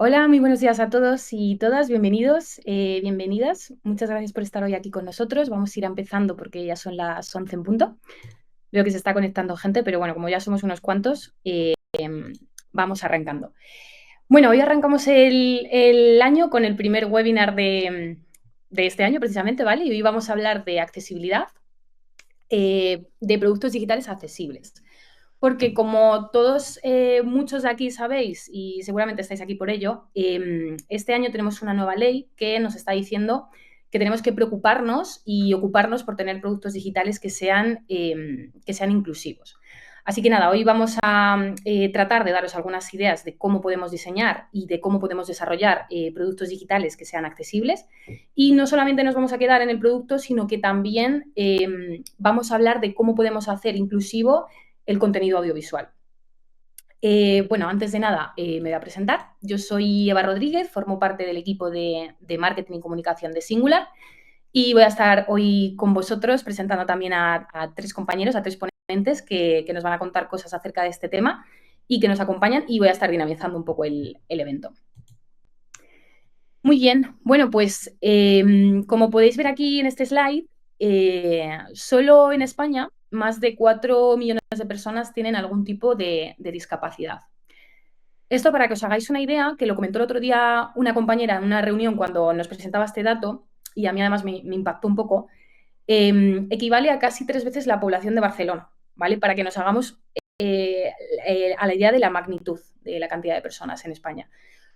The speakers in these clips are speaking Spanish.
Hola, muy buenos días a todos y todas, bienvenidos, bienvenidas. Muchas gracias por estar hoy aquí con nosotros. Vamos a ir empezando porque ya son las 11 en punto. Veo que se está conectando gente, pero bueno, como ya somos unos cuantos, vamos arrancando. Bueno, hoy arrancamos el año con el primer webinar de este año precisamente, ¿vale? Y hoy vamos a hablar de accesibilidad de productos digitales accesibles. Porque como todos, muchos de aquí sabéis, y seguramente estáis aquí por ello, este año tenemos una nueva ley que nos está diciendo que tenemos que preocuparnos y ocuparnos por tener productos digitales que sean inclusivos. Así que nada, hoy vamos a tratar de daros algunas ideas de cómo podemos diseñar y de cómo podemos desarrollar productos digitales que sean accesibles. Y no solamente nos vamos a quedar en el producto, sino que también vamos a hablar de cómo podemos hacer inclusivo el contenido audiovisual. Bueno, antes de nada, me voy a presentar. Yo soy Eva Rodríguez, formo parte del equipo de marketing y comunicación de Singular y voy a estar hoy con vosotros presentando también a tres compañeros, a tres ponentes que nos van a contar cosas acerca de este tema y que nos acompañan, y voy a estar dinamizando un poco el evento. Muy bien, bueno, pues como podéis ver aquí en este slide, solo en España más de 4 millones de personas tienen algún tipo de discapacidad. Esto, para que os hagáis una idea, que lo comentó el otro día una compañera en una reunión cuando nos presentaba este dato, y a mí además me impactó un poco, equivale a casi 3 veces la población de Barcelona, ¿vale? Para que nos hagamos a la idea de la magnitud de la cantidad de personas en España.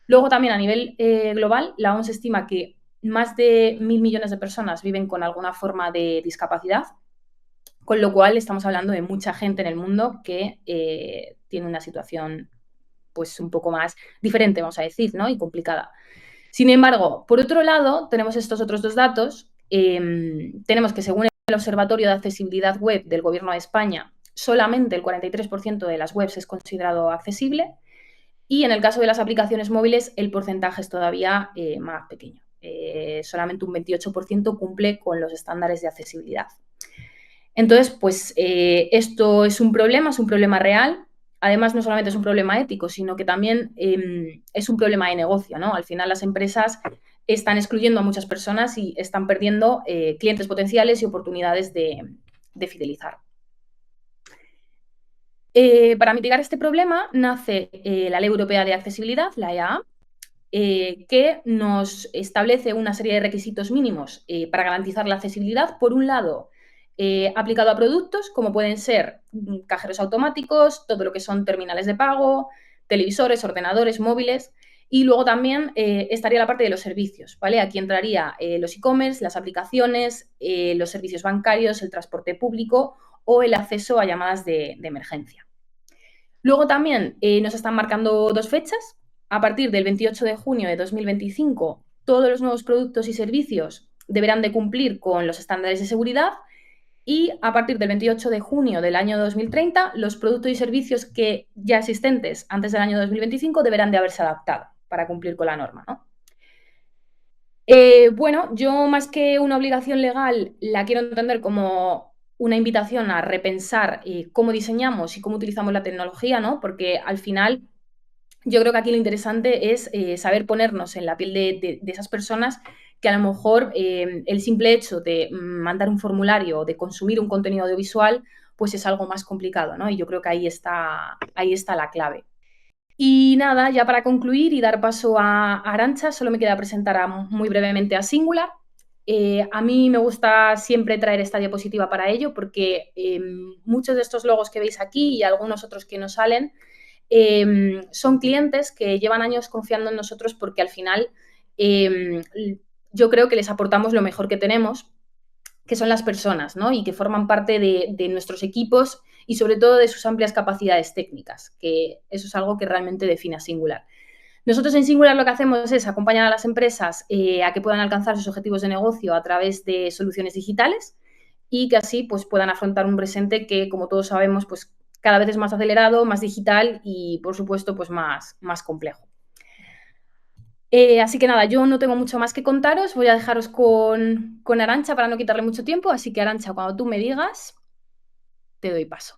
Luego también a nivel global, la OMS estima que más de 1.000 millones de personas viven con alguna forma de discapacidad, con lo cual estamos hablando de mucha gente en el mundo que tiene una situación pues un poco más diferente, vamos a decir, ¿no? Y complicada. Sin embargo, por otro lado, tenemos estos otros dos datos. Tenemos que, según el Observatorio de Accesibilidad Web del Gobierno de España, solamente el 43% de las webs es considerado accesible, y en el caso de las aplicaciones móviles el porcentaje es todavía más pequeño. Solamente un 28% cumple con los estándares de accesibilidad. Entonces, pues esto es un problema real. Además, no solamente es un problema ético, sino que también es un problema de negocio, ¿no? Al final, las empresas están excluyendo a muchas personas y están perdiendo clientes potenciales y oportunidades de fidelizar. Para mitigar este problema nace la Ley Europea de Accesibilidad, la EAA, que nos establece una serie de requisitos mínimos para garantizar la accesibilidad. Por un lado, aplicado a productos como pueden ser cajeros automáticos, todo lo que son terminales de pago, televisores, ordenadores, móviles. Y luego también estaría la parte de los servicios, ¿vale? Aquí entraría los e-commerce, las aplicaciones, los servicios bancarios, el transporte público o el acceso a llamadas de emergencia. Luego también nos están marcando dos fechas. A partir del 28 de junio de 2025, todos los nuevos productos y servicios deberán de cumplir con los estándares de seguridad, y a partir del 28 de junio del año 2030, los productos y servicios que ya existentes antes del año 2025 deberán de haberse adaptado para cumplir con la norma, ¿no? Bueno, yo más que una obligación legal la quiero entender como una invitación a repensar cómo diseñamos y cómo utilizamos la tecnología, ¿no? Porque al final yo creo que aquí lo interesante es saber ponernos en la piel de esas personas que a lo mejor el simple hecho de mandar un formulario o de consumir un contenido audiovisual pues es algo más complicado, ¿no? Y yo creo que ahí está la clave. Y nada, ya para concluir y dar paso a Arantxa, solo me queda presentar muy brevemente a Singular. A mí me gusta siempre traer esta diapositiva para ello porque muchos de estos logos que veis aquí y algunos otros que nos salen son clientes que llevan años confiando en nosotros porque al final yo creo que les aportamos lo mejor que tenemos, que son las personas, ¿no? Y que forman parte de nuestros equipos y sobre todo de sus amplias capacidades técnicas, que eso es algo que realmente define a Singular. Nosotros en Singular lo que hacemos es acompañar a las empresas a que puedan alcanzar sus objetivos de negocio a través de soluciones digitales y que así pues, puedan afrontar un presente que, como todos sabemos, pues cada vez es más acelerado, más digital y, por supuesto, pues más complejo. Así que nada, yo no tengo mucho más que contaros. Voy a dejaros con Arantxa para no quitarle mucho tiempo. Así que, Arantxa, cuando tú me digas, te doy paso.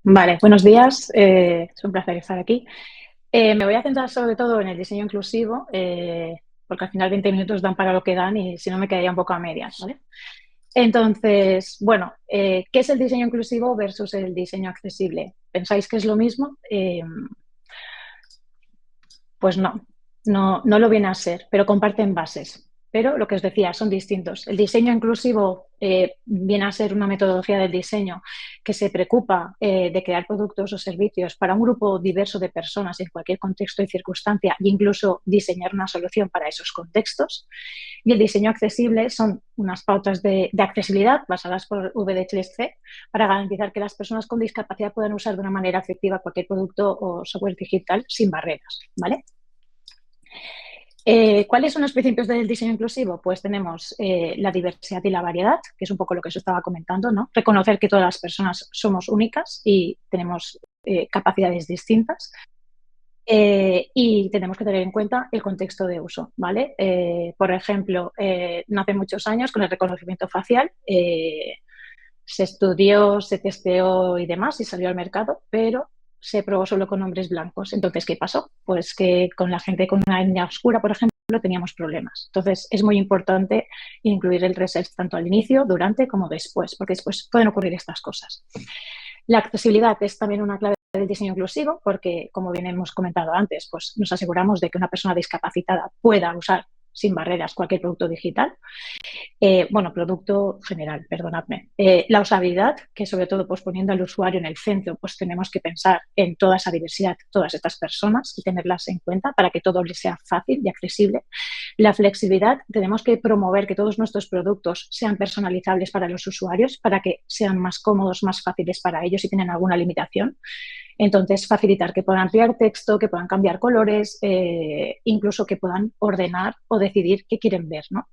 Vale, buenos días. Es un placer estar aquí. Me voy a centrar sobre todo en el diseño inclusivo, porque al final 20 minutos dan para lo que dan y si no me quedaría un poco a medias, ¿vale? Entonces, bueno, ¿qué es el diseño inclusivo versus el diseño accesible? ¿Pensáis que es lo mismo? Pues no lo viene a ser, pero comparten bases. Pero lo que os decía, son distintos. El diseño inclusivo viene a ser una metodología del diseño que se preocupa de crear productos o servicios para un grupo diverso de personas en cualquier contexto y circunstancia e incluso diseñar una solución para esos contextos. Y el diseño accesible son unas pautas de accesibilidad basadas por VDHC para garantizar que las personas con discapacidad puedan usar de una manera efectiva cualquier producto o software digital sin barreras, ¿vale? ¿Cuáles son los principios del diseño inclusivo? Pues tenemos la diversidad y la variedad, que es un poco lo que os estaba comentando, ¿no? Reconocer que todas las personas somos únicas y tenemos capacidades distintas. Y tenemos que tener en cuenta el contexto de uso, ¿vale? Por ejemplo, no hace muchos años con el reconocimiento facial se estudió, se testeó y demás y salió al mercado, pero se probó solo con hombres blancos. Entonces, ¿qué pasó? Pues que con la gente con una etnia oscura, por ejemplo, teníamos problemas. Entonces, es muy importante incluir el research tanto al inicio, durante como después, porque después pueden ocurrir estas cosas. La accesibilidad es también una clave del diseño inclusivo porque, como bien hemos comentado antes, pues nos aseguramos de que una persona discapacitada pueda usar sin barreras cualquier producto digital. Bueno, producto general, perdonadme. La usabilidad, que sobre todo pues, poniendo al usuario en el centro, pues tenemos que pensar en toda esa diversidad, todas estas personas y tenerlas en cuenta para que todo les sea fácil y accesible. La flexibilidad, tenemos que promover que todos nuestros productos sean personalizables para los usuarios, para que sean más cómodos, más fáciles para ellos si tienen alguna limitación. Entonces, facilitar que puedan ampliar texto, que puedan cambiar colores, incluso que puedan ordenar o decidir qué quieren ver, ¿no?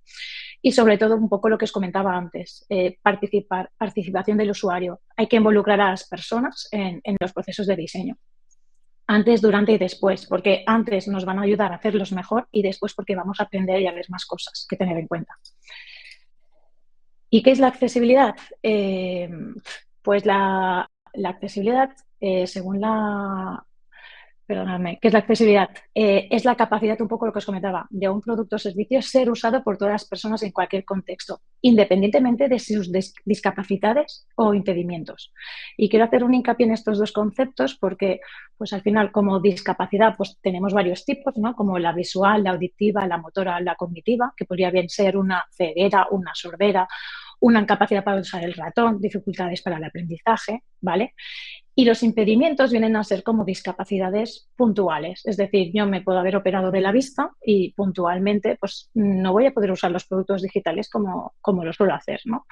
Y sobre todo, un poco lo que os comentaba antes, participación del usuario. Hay que involucrar a las personas en los procesos de diseño. Antes, durante y después, porque antes nos van a ayudar a hacerlos mejor y después porque vamos a aprender y a ver más cosas que tener en cuenta. ¿Y qué es la accesibilidad? Pues la accesibilidad, según la, perdonadme, ¿qué es la accesibilidad? Es la capacidad, un poco lo que os comentaba, de un producto o servicio ser usado por todas las personas en cualquier contexto, independientemente de sus discapacidades o impedimentos. Y quiero hacer un hincapié en estos dos conceptos porque, pues al final, como discapacidad, pues tenemos varios tipos, ¿no? Como la visual, la auditiva, la motora, la cognitiva, que podría bien ser una ceguera, una sordera, una incapacidad para usar el ratón, dificultades para el aprendizaje, ¿vale? Y los impedimentos vienen a ser como discapacidades puntuales. Es decir, yo me puedo haber operado de la vista y puntualmente pues, no voy a poder usar los productos digitales como lo suelo hacer, ¿no?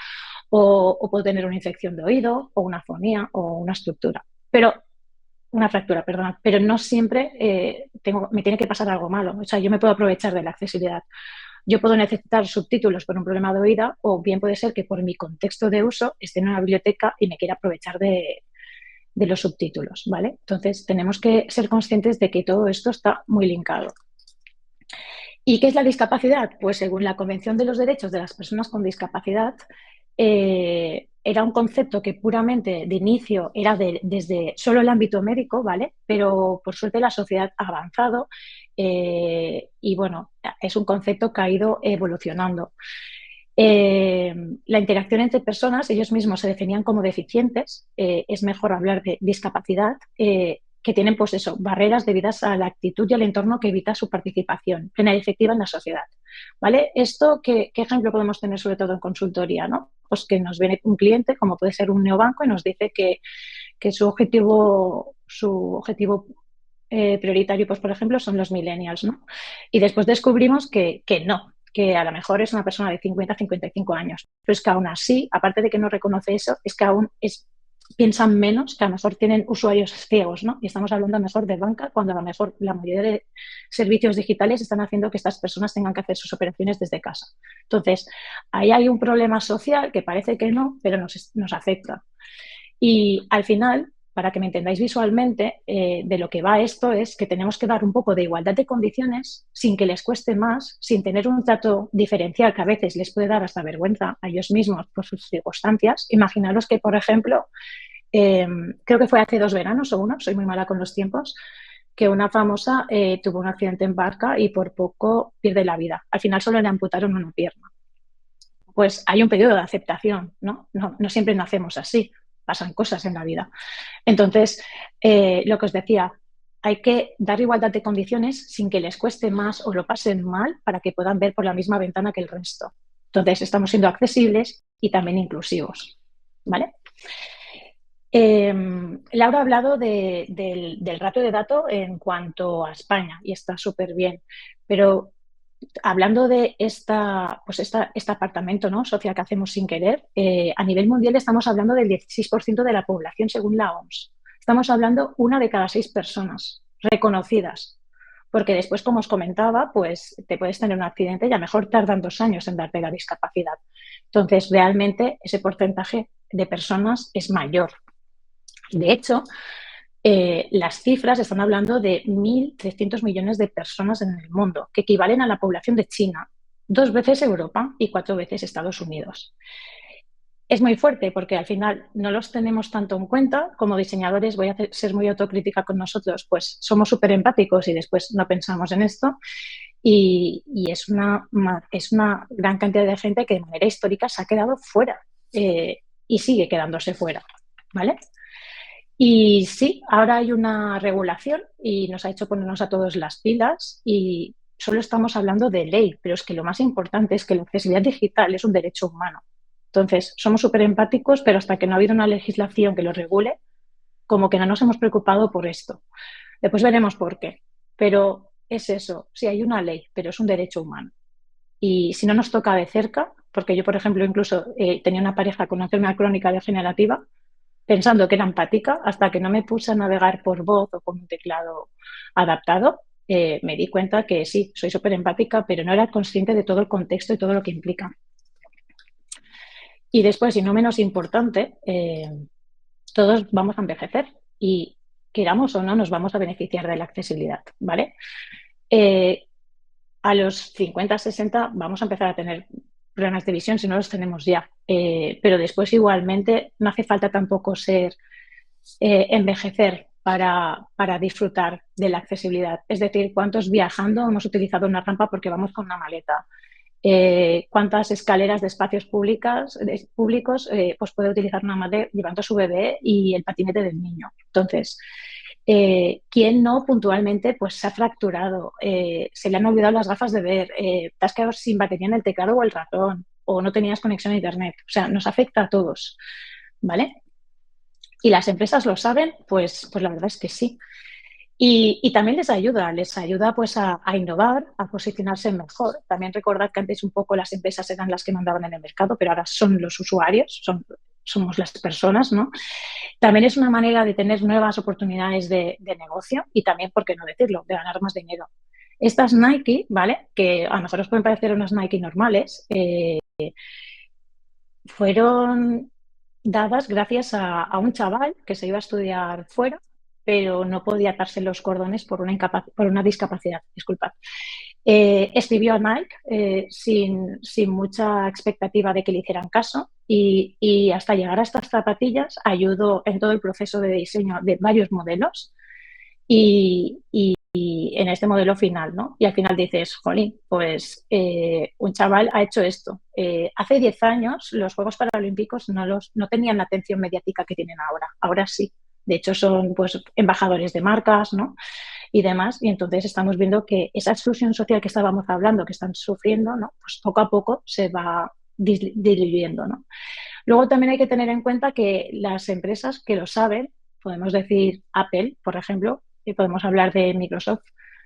O puedo tener una infección de oído o una fonía o una estructura. Pero una fractura, perdón, pero no siempre me tiene que pasar algo malo. O sea, yo me puedo aprovechar de la accesibilidad. Yo puedo necesitar subtítulos por un problema de oído o bien puede ser que por mi contexto de uso esté en una biblioteca y me quiera aprovechar de los subtítulos, ¿vale? Entonces, tenemos que ser conscientes de que todo esto está muy linkado. ¿Y qué es la discapacidad? Pues según la Convención de los Derechos de las Personas con Discapacidad, era un concepto que puramente de inicio era desde solo el ámbito médico, ¿vale? Pero por suerte la sociedad ha avanzado y bueno, es un concepto que ha ido evolucionando. La interacción entre personas, ellos mismos se definían como deficientes, es mejor hablar de discapacidad, que tienen pues eso, barreras debidas a la actitud y al entorno que evita su participación plena y efectiva en la sociedad. ¿Vale? Esto, ¿qué ejemplo podemos tener sobre todo en consultoría? ¿No? Pues que nos viene un cliente, como puede ser un neobanco, y nos dice que su objetivo prioritario, pues por ejemplo, son los millennials, ¿no? Y después descubrimos que no, que a lo mejor es una persona de 50 a 55 años. Pero es que aún así, aparte de que no reconoce eso, es que aún piensan menos, que a lo mejor tienen usuarios ciegos, ¿no? Y estamos hablando a lo mejor de banca, cuando a lo mejor la mayoría de servicios digitales están haciendo que estas personas tengan que hacer sus operaciones desde casa. Entonces, ahí hay un problema social que parece que no, pero nos afecta. Y al final, para que me entendáis visualmente, de lo que va esto es que tenemos que dar un poco de igualdad de condiciones sin que les cueste más, sin tener un trato diferencial que a veces les puede dar hasta vergüenza a ellos mismos por sus circunstancias. Imaginaros que, por ejemplo, creo que fue hace 2 veranos o uno, soy muy mala con los tiempos, que una famosa tuvo un accidente en barca y por poco pierde la vida. Al final solo le amputaron una pierna. Pues hay un periodo de aceptación, ¿no? No siempre nacemos así, pasan cosas en la vida. Entonces, lo que os decía, hay que dar igualdad de condiciones sin que les cueste más o lo pasen mal para que puedan ver por la misma ventana que el resto. Entonces, estamos siendo accesibles y también inclusivos, ¿vale? Laura ha hablado del ratio de datos en cuanto a España y está súper bien, pero hablando de este apartamento, ¿no?, social que hacemos sin querer, a nivel mundial estamos hablando del 16% de la población según la OMS. Estamos hablando una de cada 6 personas reconocidas, porque después, como os comentaba, pues te puedes tener un accidente y a lo mejor tardan 2 años en darte la discapacidad. Entonces, realmente ese porcentaje de personas es mayor. De hecho, las cifras están hablando de 1.300 millones de personas en el mundo, que equivalen a la población de China, 2 veces Europa y 4 veces Estados Unidos. Es muy fuerte porque al final no los tenemos tanto en cuenta. Como diseñadores voy a ser muy autocrítica con nosotros, pues somos súper empáticos y después no pensamos en esto. Y es una gran cantidad de gente que de manera histórica se ha quedado fuera y sigue quedándose fuera, ¿vale? Y sí, ahora hay una regulación y nos ha hecho ponernos a todos las pilas y solo estamos hablando de ley, pero es que lo más importante es que la accesibilidad digital es un derecho humano. Entonces, somos súper empáticos, pero hasta que no ha habido una legislación que lo regule, como que no nos hemos preocupado por esto. Después veremos por qué. Pero es eso, sí hay una ley, pero es un derecho humano. Y si no nos toca de cerca, porque yo, por ejemplo, incluso tenía una pareja con una enfermedad crónica degenerativa, pensando que era empática, hasta que no me puse a navegar por voz o con un teclado adaptado, me di cuenta que sí, soy súper empática, pero no era consciente de todo el contexto y todo lo que implica. Y después, y no menos importante, todos vamos a envejecer y queramos o no nos vamos a beneficiar de la accesibilidad, ¿vale? A los 50, 60 vamos a empezar a tener problemas de visión si no los tenemos ya. Pero después igualmente no hace falta tampoco envejecer para disfrutar de la accesibilidad. Es decir, ¿cuántos viajando hemos utilizado una rampa porque vamos con una maleta? ¿Cuántas escaleras de espacios públicos pues puede utilizar una madre llevando a su bebé y el patinete del niño? Entonces, ¿quién no puntualmente pues se ha fracturado? Se le han olvidado las gafas de ver, te has quedado sin batería en el teclado o el ratón, o no tenías conexión a internet. O sea, nos afecta a todos, ¿vale? Y las empresas lo saben, pues la verdad es que sí. Y también les ayuda pues a innovar, a posicionarse mejor. También recordad que antes un poco las empresas eran las que mandaban en el mercado, pero ahora son los usuarios, somos las personas, ¿no? También es una manera de tener nuevas oportunidades de negocio y también, ¿por qué no decirlo?, de ganar más dinero. Estas Nike, ¿vale?, que a lo mejor os pueden parecer unas Nike normales, fueron dadas gracias a un chaval que se iba a estudiar fuera, pero no podía atarse los cordones por una discapacidad. Disculpad. Escribió a Nike sin mucha expectativa de que le hicieran caso y hasta llegar a estas zapatillas ayudó en todo el proceso de diseño de varios modelos y en este modelo final, ¿no? Y al final dices, jolín, pues un chaval ha hecho esto. Hace 10 años los Juegos Paralímpicos no tenían la atención mediática que tienen ahora. Ahora sí. De hecho, son pues embajadores de marcas, ¿no?, y demás. Y entonces estamos viendo que esa exclusión social que estábamos hablando, que están sufriendo, ¿no?, pues poco a poco se va diluyendo, ¿no? Luego también hay que tener en cuenta que las empresas que lo saben, podemos decir Apple, por ejemplo, y podemos hablar de Microsoft,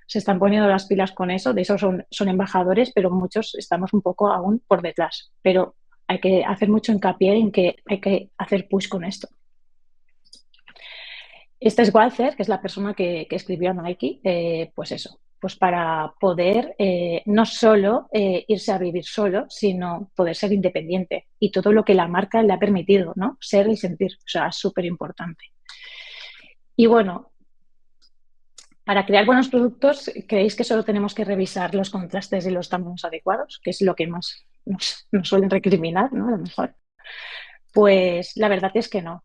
se están poniendo las pilas con eso, de eso son embajadores, pero muchos estamos un poco aún por detrás. Pero hay que hacer mucho hincapié en que hay que hacer push con esto. Este es Walter, que es la persona que escribió a Nike, pues eso, pues para poder no solo irse a vivir solo, sino poder ser independiente y todo lo que la marca le ha permitido, ¿no?, ser y sentir. O sea, es súper importante. Y bueno, para crear buenos productos, ¿creéis que solo tenemos que revisar los contrastes y los tamaños adecuados? Que es lo que más nos suelen recriminar, ¿no?, a lo mejor. Pues la verdad es que no.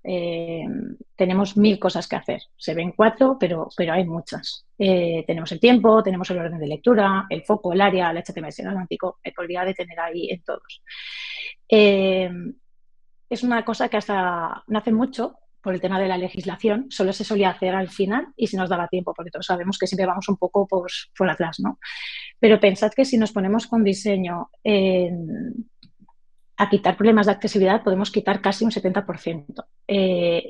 Tenemos mil cosas que hacer. Se ven cuatro, pero hay muchas. Tenemos el tiempo, tenemos el orden de lectura, el foco, el área, el HTML semántico. Me podría detener ahí en todos. Eh, es una cosa que hasta no hace mucho, por el tema de la legislación, solo se solía hacer al final y si nos daba tiempo, porque todos sabemos que siempre vamos un poco por atrás, ¿no? Pero pensad que si nos ponemos con diseño a quitar problemas de accesibilidad, podemos quitar casi un 70%.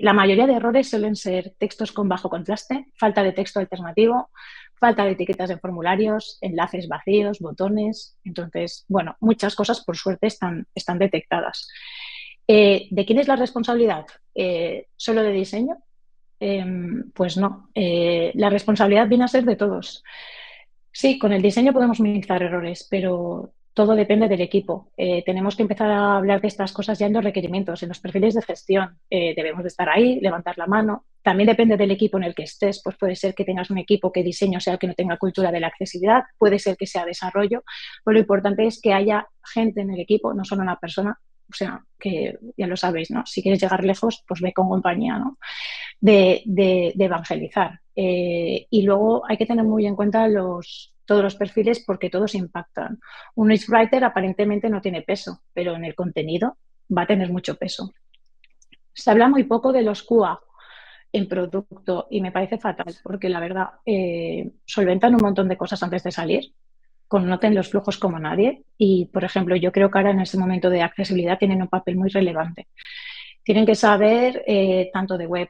La mayoría de errores suelen ser textos con bajo contraste, falta de texto alternativo, falta de etiquetas de formularios, enlaces vacíos, botones. Entonces, bueno, muchas cosas por suerte están detectadas. ¿De quién es la responsabilidad? ¿Solo de diseño? Pues no. La responsabilidad viene a ser de todos. Sí, con el diseño podemos minimizar errores, pero todo depende del equipo. Tenemos que empezar a hablar de estas cosas ya en los requerimientos, en los perfiles de gestión. Debemos de estar ahí, levantar la mano. También depende del equipo en el que estés. Pues puede ser que tengas un equipo que diseño sea el que no tenga cultura de la accesibilidad, puede ser que sea desarrollo, pero lo importante es que haya gente en el equipo, no solo una persona. O sea, que ya lo sabéis, ¿no? Si quieres llegar lejos, pues ve con compañía, ¿no? De evangelizar. Y luego hay que tener muy en cuenta todos los perfiles porque todos impactan. Un writer aparentemente no tiene peso, pero en el contenido va a tener mucho peso. Se habla muy poco de los QA en producto y me parece fatal porque la verdad solventan un montón de cosas antes de salir, conocen los flujos como nadie y, por ejemplo, yo creo que ahora en este momento de accesibilidad tienen un papel muy relevante. Tienen que saber tanto de web,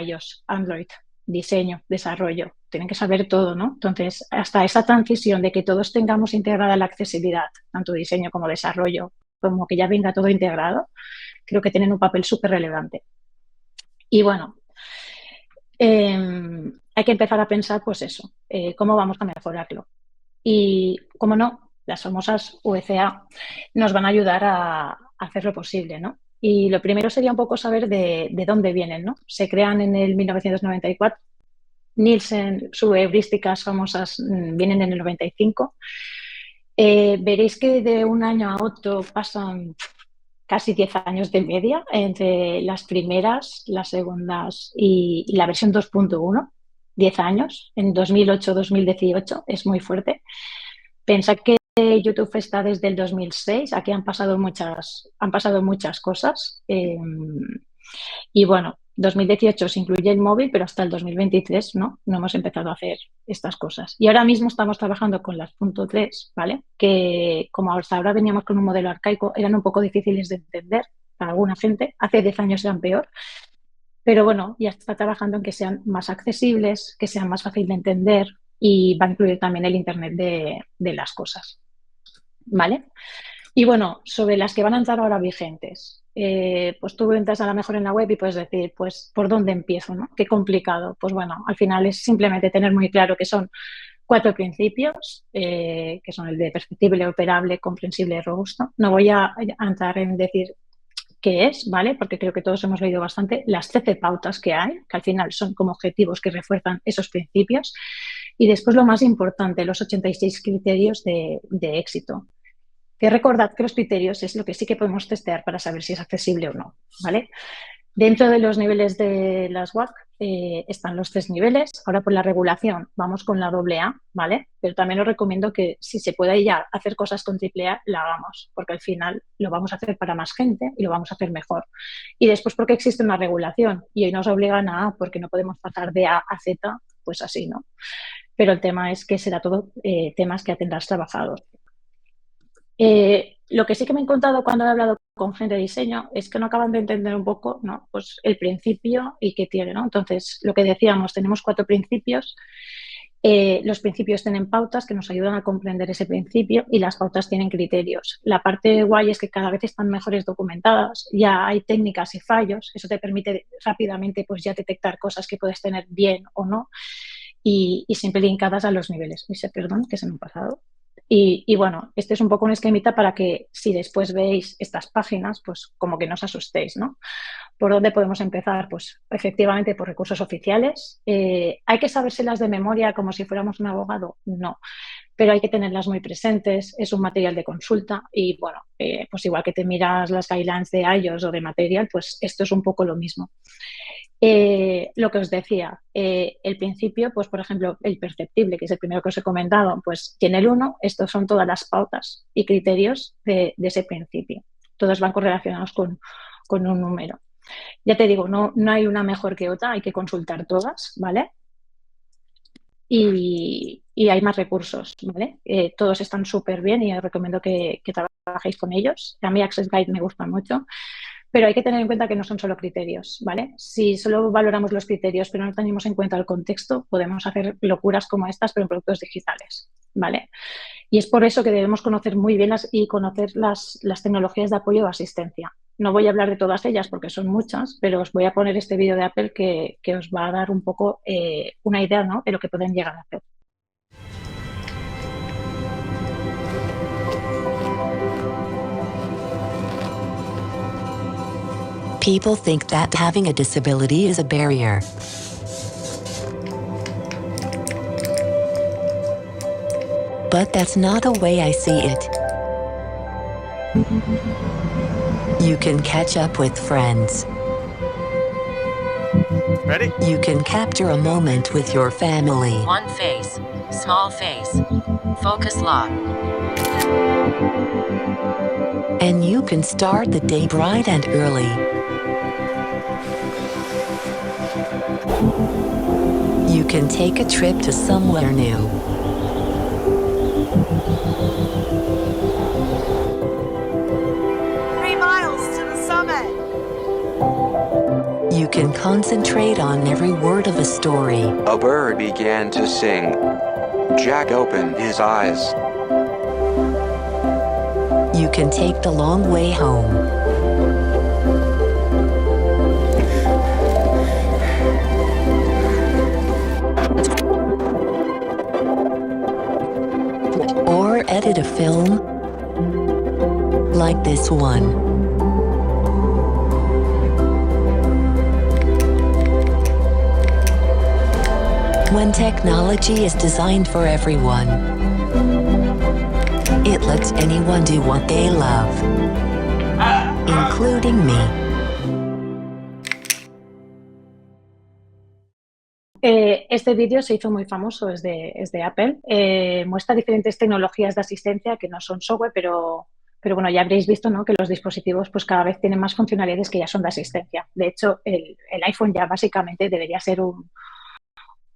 iOS, Android, diseño, desarrollo, tienen que saber todo, ¿no? Entonces, hasta esa transición de que todos tengamos integrada la accesibilidad, tanto diseño como desarrollo, como que ya venga todo integrado, creo que tienen un papel súper relevante. Y bueno, hay que empezar a pensar, pues eso, cómo vamos a mejorarlo. Y, como no, las famosas UECA nos van a ayudar a hacer lo posible, ¿no? Y lo primero sería un poco saber de dónde vienen, ¿no? Se crean en el 1994. Nielsen, sus heurísticas famosas vienen en el 95. Veréis que de un año a otro pasan casi 10 años de media entre las primeras, las segundas y la versión 2.1. 10 años, en 2008-2018, es muy fuerte. Pensad que YouTube está desde el 2006, aquí han pasado muchas cosas. Y bueno, 2018 se incluye el móvil, pero hasta el 2023 no hemos empezado a hacer estas cosas. Y ahora mismo estamos trabajando con las .3, ¿vale? Que como hasta ahora veníamos con un modelo arcaico, eran un poco difíciles de entender para alguna gente. Hace 10 años eran peor. Pero bueno, ya está trabajando en que sean más accesibles, que sean más fáciles de entender y va a incluir también el Internet de las cosas. ¿Vale? Y bueno, sobre las que van a entrar ahora vigentes, pues tú entras a lo mejor en la web y puedes decir, pues, ¿por dónde empiezo? ¿No? Qué complicado. Pues bueno, al final es simplemente tener muy claro que son 4 principios, que son el de perceptible, operable, comprensible y robusto. No voy a entrar en decir qué es, ¿vale? Porque creo que todos hemos leído bastante las 13 pautas que hay, que al final son como objetivos que refuerzan esos principios. Y después lo más importante, los 86 criterios de éxito. Que recordad que los criterios es lo que sí que podemos testear para saber si es accesible o no, ¿vale? Dentro de los niveles de las WAC están los 3 niveles. Ahora por la regulación vamos con la AA, ¿vale? Pero también os recomiendo que si se puede ya hacer cosas con AAA, la hagamos, porque al final lo vamos a hacer para más gente y lo vamos a hacer mejor. Y después porque existe una regulación y hoy nos obligan a A, porque no podemos pasar de A a Z, pues así, ¿no? Pero el tema es que será todo temas que tendrás trabajados. Lo que sí que me he encontrado cuando he hablado con gente de diseño es que no acaban de entender un poco, ¿no? Pues el principio y qué tiene, ¿no? Entonces, lo que decíamos, tenemos 4 principios. Los principios tienen pautas que nos ayudan a comprender ese principio y las pautas tienen criterios. La parte guay es que cada vez están mejores documentadas, ya hay técnicas y fallos, eso te permite rápidamente pues ya detectar cosas que puedes tener bien o no y siempre linkadas a los niveles. Perdón, que se me ha pasado. Y bueno, este es un poco un esquemita para que si después veis estas páginas, pues como que no os asustéis, ¿no? ¿Por dónde podemos empezar? Pues efectivamente por recursos oficiales. ¿Hay que sabérselas de memoria como si fuéramos un abogado? No. pero hay que tenerlas muy presentes, es un material de consulta y bueno, pues igual que te miras las guidelines de iOS o de material, pues esto es un poco lo mismo. Lo que os decía, el principio, pues por ejemplo, el perceptible, que es el primero que os he comentado, pues tiene el 1, estos son todas las pautas y criterios de ese principio. Todos van correlacionados con un número. Ya te digo, no hay una mejor que otra, hay que consultar todas, ¿vale? Y hay más recursos, ¿vale? Todos están súper bien y os recomiendo que trabajéis con ellos. A mí Access Guide me gusta mucho, pero hay que tener en cuenta que no son solo criterios, ¿vale? Si solo valoramos los criterios pero no tenemos en cuenta el contexto, podemos hacer locuras como estas, pero en productos digitales, ¿vale? Y es por eso que debemos conocer muy bien y conocer las tecnologías de apoyo o asistencia. No voy a hablar de todas ellas porque son muchas, pero os voy a poner este vídeo de Apple que os va a dar un poco una idea, ¿no?, de lo que pueden llegar a hacer. People think that having a disability is a barrier. But that's not the way I see it. You can catch up with friends. Ready? You can capture a moment with your family. One face, small face, focus lock. And you can start the day bright and early. You can take a trip to somewhere new. You can concentrate on every word of a story. A bird began to sing. Jack opened his eyes. You can take the long way home. Or edit a film like this one. When technology is designed for everyone, it lets anyone do what they love, including me. Este vídeo se hizo muy famoso, es de Apple. Muestra diferentes tecnologías de asistencia que no son software, pero bueno, ya habréis visto, ¿no?, que los dispositivos pues cada vez tienen más funcionalidades que ya son de asistencia. De hecho, el iPhone ya básicamente debería ser un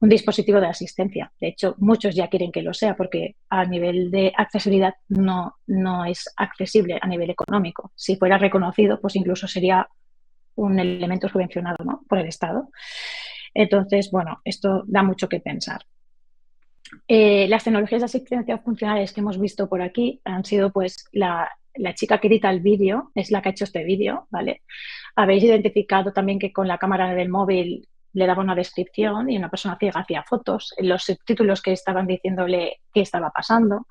dispositivo de asistencia. De hecho, muchos ya quieren que lo sea porque a nivel de accesibilidad no es accesible a nivel económico. Si fuera reconocido, pues incluso sería un elemento subvencionado, ¿no?, por el Estado. Entonces, bueno, esto da mucho que pensar. Las tecnologías de asistencia funcionales que hemos visto por aquí han sido pues la chica que edita el vídeo, es la que ha hecho este vídeo, ¿vale? Habéis identificado también que con la cámara del móvil le daba una descripción y una persona ciega hacía fotos, los subtítulos que estaban diciéndole qué estaba pasando,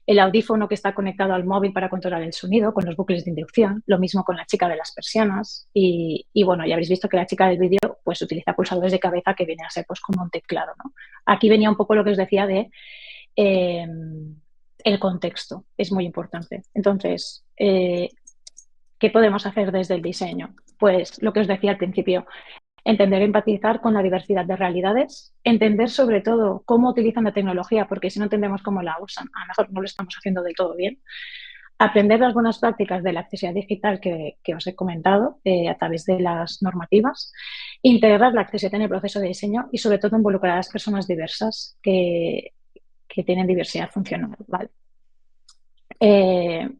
el audífono que está conectado al móvil para controlar el sonido con los bucles de inducción, lo mismo con la chica de las persianas y bueno, ya habréis visto que la chica del vídeo pues utiliza pulsadores de cabeza que viene a ser pues como un teclado, ¿no? Aquí venía un poco lo que os decía de el contexto, es muy importante. Entonces, ¿qué podemos hacer desde el diseño? Pues lo que os decía al principio, entender e empatizar con la diversidad de realidades, entender sobre todo cómo utilizan la tecnología, porque si no entendemos cómo la usan, a lo mejor no lo estamos haciendo del todo bien. Aprender las buenas prácticas de la accesibilidad digital que os he comentado a través de las normativas, integrar la accesibilidad en el proceso de diseño y sobre todo involucrar a las personas diversas que tienen diversidad funcional, ¿vale?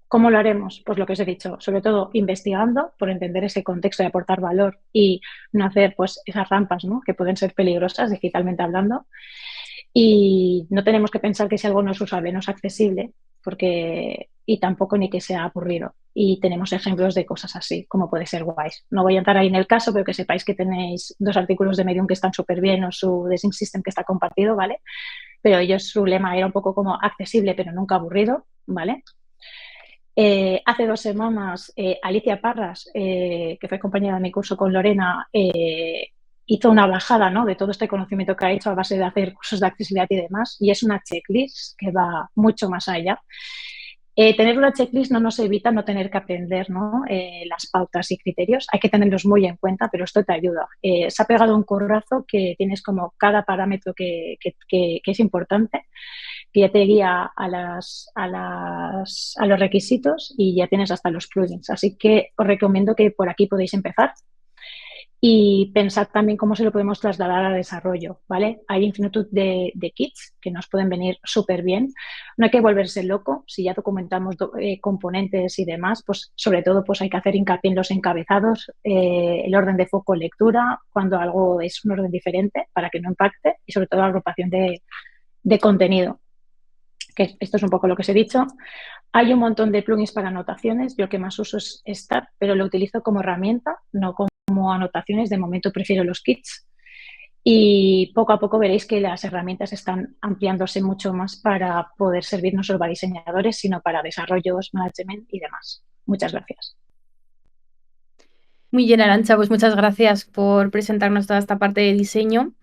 ¿Cómo lo haremos? Pues lo que os he dicho, sobre todo investigando por entender ese contexto y aportar valor y no hacer pues esas rampas, ¿no?, que pueden ser peligrosas digitalmente hablando. Y no tenemos que pensar que si algo no es usable, no es accesible, y tampoco ni que sea aburrido. Y tenemos ejemplos de cosas así, como puede ser Wise. No voy a entrar ahí en el caso, pero que sepáis que tenéis 2 artículos de Medium que están súper bien o su Design System que está compartido, ¿vale? Pero ellos, su lema era un poco como accesible, pero nunca aburrido, ¿vale? Hace 2 semanas, Alicia Parras, que fue compañera de mi curso con Lorena, hizo una bajada, ¿no?, de todo este conocimiento que ha hecho a base de hacer cursos de accesibilidad y demás, y es una checklist que va mucho más allá. Tener una checklist no nos evita no tener que aprender, ¿no?, las pautas y criterios. Hay que tenerlos muy en cuenta, pero esto te ayuda. Se ha pegado un corrazo que tienes como cada parámetro que es importante, que ya te guía a los requisitos y ya tienes hasta los plugins. Así que os recomiendo que por aquí podéis empezar y pensad también cómo se lo podemos trasladar al desarrollo, ¿vale? Hay infinitud de kits que nos pueden venir súper bien. No hay que volverse loco. Si ya documentamos componentes y demás, pues sobre todo pues hay que hacer hincapié en los encabezados, el orden de foco, lectura, cuando algo es un orden diferente para que no impacte, y sobre todo la agrupación de contenido, que esto es un poco lo que os he dicho. Hay un montón de plugins para anotaciones. Yo el que más uso es Star, pero lo utilizo como herramienta, no como anotaciones. De momento prefiero los kits. Y poco a poco veréis que las herramientas están ampliándose mucho más para poder servir no solo para diseñadores, sino para desarrollos, management y demás. Muchas gracias. Muy bien, Arantxa, pues muchas gracias por presentarnos toda esta parte de diseño.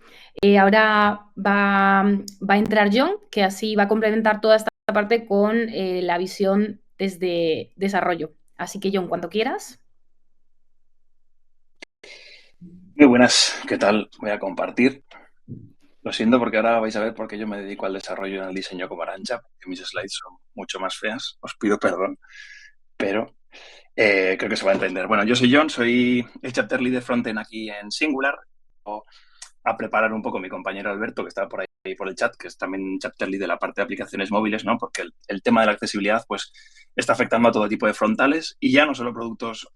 Ahora va a entrar John, que así va a complementar toda esta parte con la visión desde desarrollo. Así que, John, cuando quieras. Muy buenas, ¿qué tal? Voy a compartir. Lo siento porque ahora vais a ver por qué yo me dedico al desarrollo en el diseño como Arantxa, porque mis slides son mucho más feas. Os pido perdón, pero creo que se va a entender. Bueno, yo soy John, soy el chapter lead de frontend aquí en Singular. A preparar un poco mi compañero Alberto, que está por ahí por el chat, que es también chapter lead de la parte de aplicaciones móviles, ¿no? Porque el tema de la accesibilidad pues está afectando a todo tipo de frontales, y ya no solo productos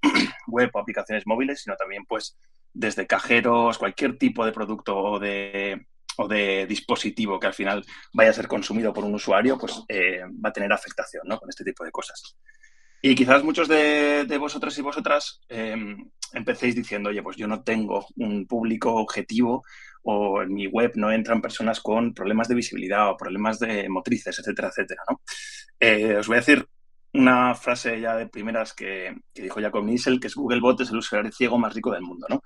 web o aplicaciones móviles, sino también pues desde cajeros, cualquier tipo de producto o de dispositivo que al final vaya a ser consumido por un usuario, pues va a tener afectación, ¿no?, con este tipo de cosas. Y quizás muchos de vosotros y vosotras empecéis diciendo, oye, pues yo no tengo un público objetivo, o en mi web no entran personas con problemas de visibilidad o problemas de motrices, etcétera, etcétera, ¿no? Os voy a decir una frase ya de primeras que dijo Jacob Niesel, que es: Googlebot es el usuario ciego más rico del mundo, ¿no?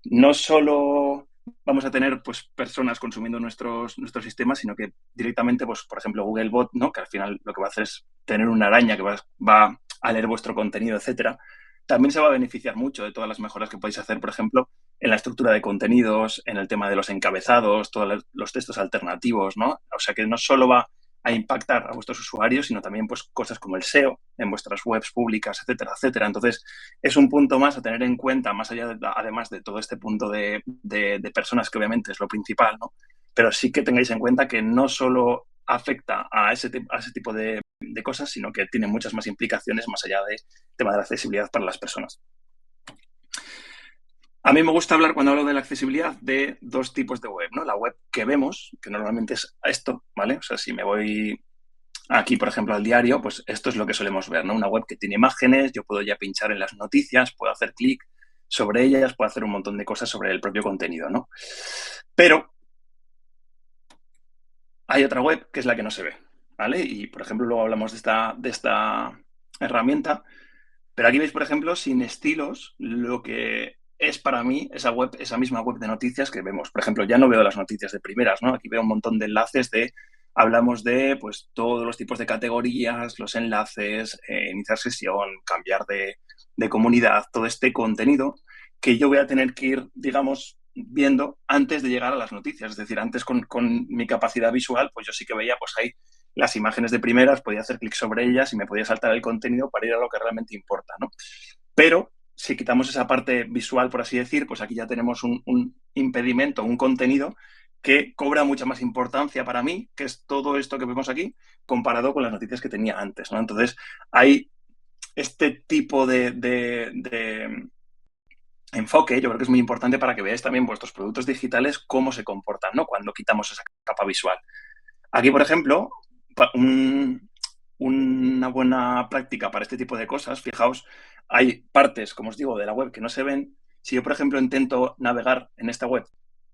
No solo vamos a tener pues personas consumiendo nuestros sistemas, sino que directamente, pues por ejemplo, Googlebot, ¿no?, que al final lo que va a hacer es tener una araña que va a leer vuestro contenido, etcétera, también se va a beneficiar mucho de todas las mejoras que podéis hacer, por ejemplo, en la estructura de contenidos, en el tema de los encabezados, todos los textos alternativos, ¿no? O sea que no solo va a impactar a vuestros usuarios, sino también pues cosas como el SEO en vuestras webs públicas, etcétera, etcétera. Entonces, es un punto más a tener en cuenta, más allá además de todo este punto de personas, que obviamente es lo principal, ¿no? Pero sí que tengáis en cuenta que no solo afecta a ese tipo de cosas, sino que tiene muchas más implicaciones más allá del tema de la accesibilidad para las personas. A mí me gusta hablar, cuando hablo de la accesibilidad, de dos tipos de web, ¿no? La web que vemos, que normalmente es esto, ¿vale? O sea, si me voy aquí, por ejemplo, al diario, pues esto es lo que solemos ver, ¿no? Una web que tiene imágenes, yo puedo ya pinchar en las noticias, puedo hacer clic sobre ellas, puedo hacer un montón de cosas sobre el propio contenido, ¿no? Pero hay otra web que es la que no se ve, ¿vale? Y, por ejemplo, luego hablamos de esta herramienta, pero aquí veis, por ejemplo, sin estilos, lo que es para mí esa misma web de noticias que vemos. Por ejemplo, ya no veo las noticias de primeras, ¿no? Aquí veo un montón de enlaces hablamos de pues todos los tipos de categorías, los enlaces, iniciar sesión, cambiar de comunidad, todo este contenido que yo voy a tener que ir, digamos, viendo antes de llegar a las noticias. Es decir, antes con mi capacidad visual, pues yo sí que veía pues ahí las imágenes de primeras, podía hacer clic sobre ellas y me podía saltar el contenido para ir a lo que realmente importa, ¿no? Pero si quitamos esa parte visual, por así decir, pues aquí ya tenemos un impedimento, un contenido que cobra mucha más importancia para mí, que es todo esto que vemos aquí, comparado con las noticias que tenía antes, ¿no? Entonces, hay este tipo de enfoque, yo creo que es muy importante para que veáis también vuestros productos digitales cómo se comportan, ¿no?, cuando quitamos esa capa visual. Aquí, por ejemplo, una buena práctica para este tipo de cosas, fijaos, hay partes, como os digo, de la web que no se ven. Si yo, por ejemplo, intento navegar en esta web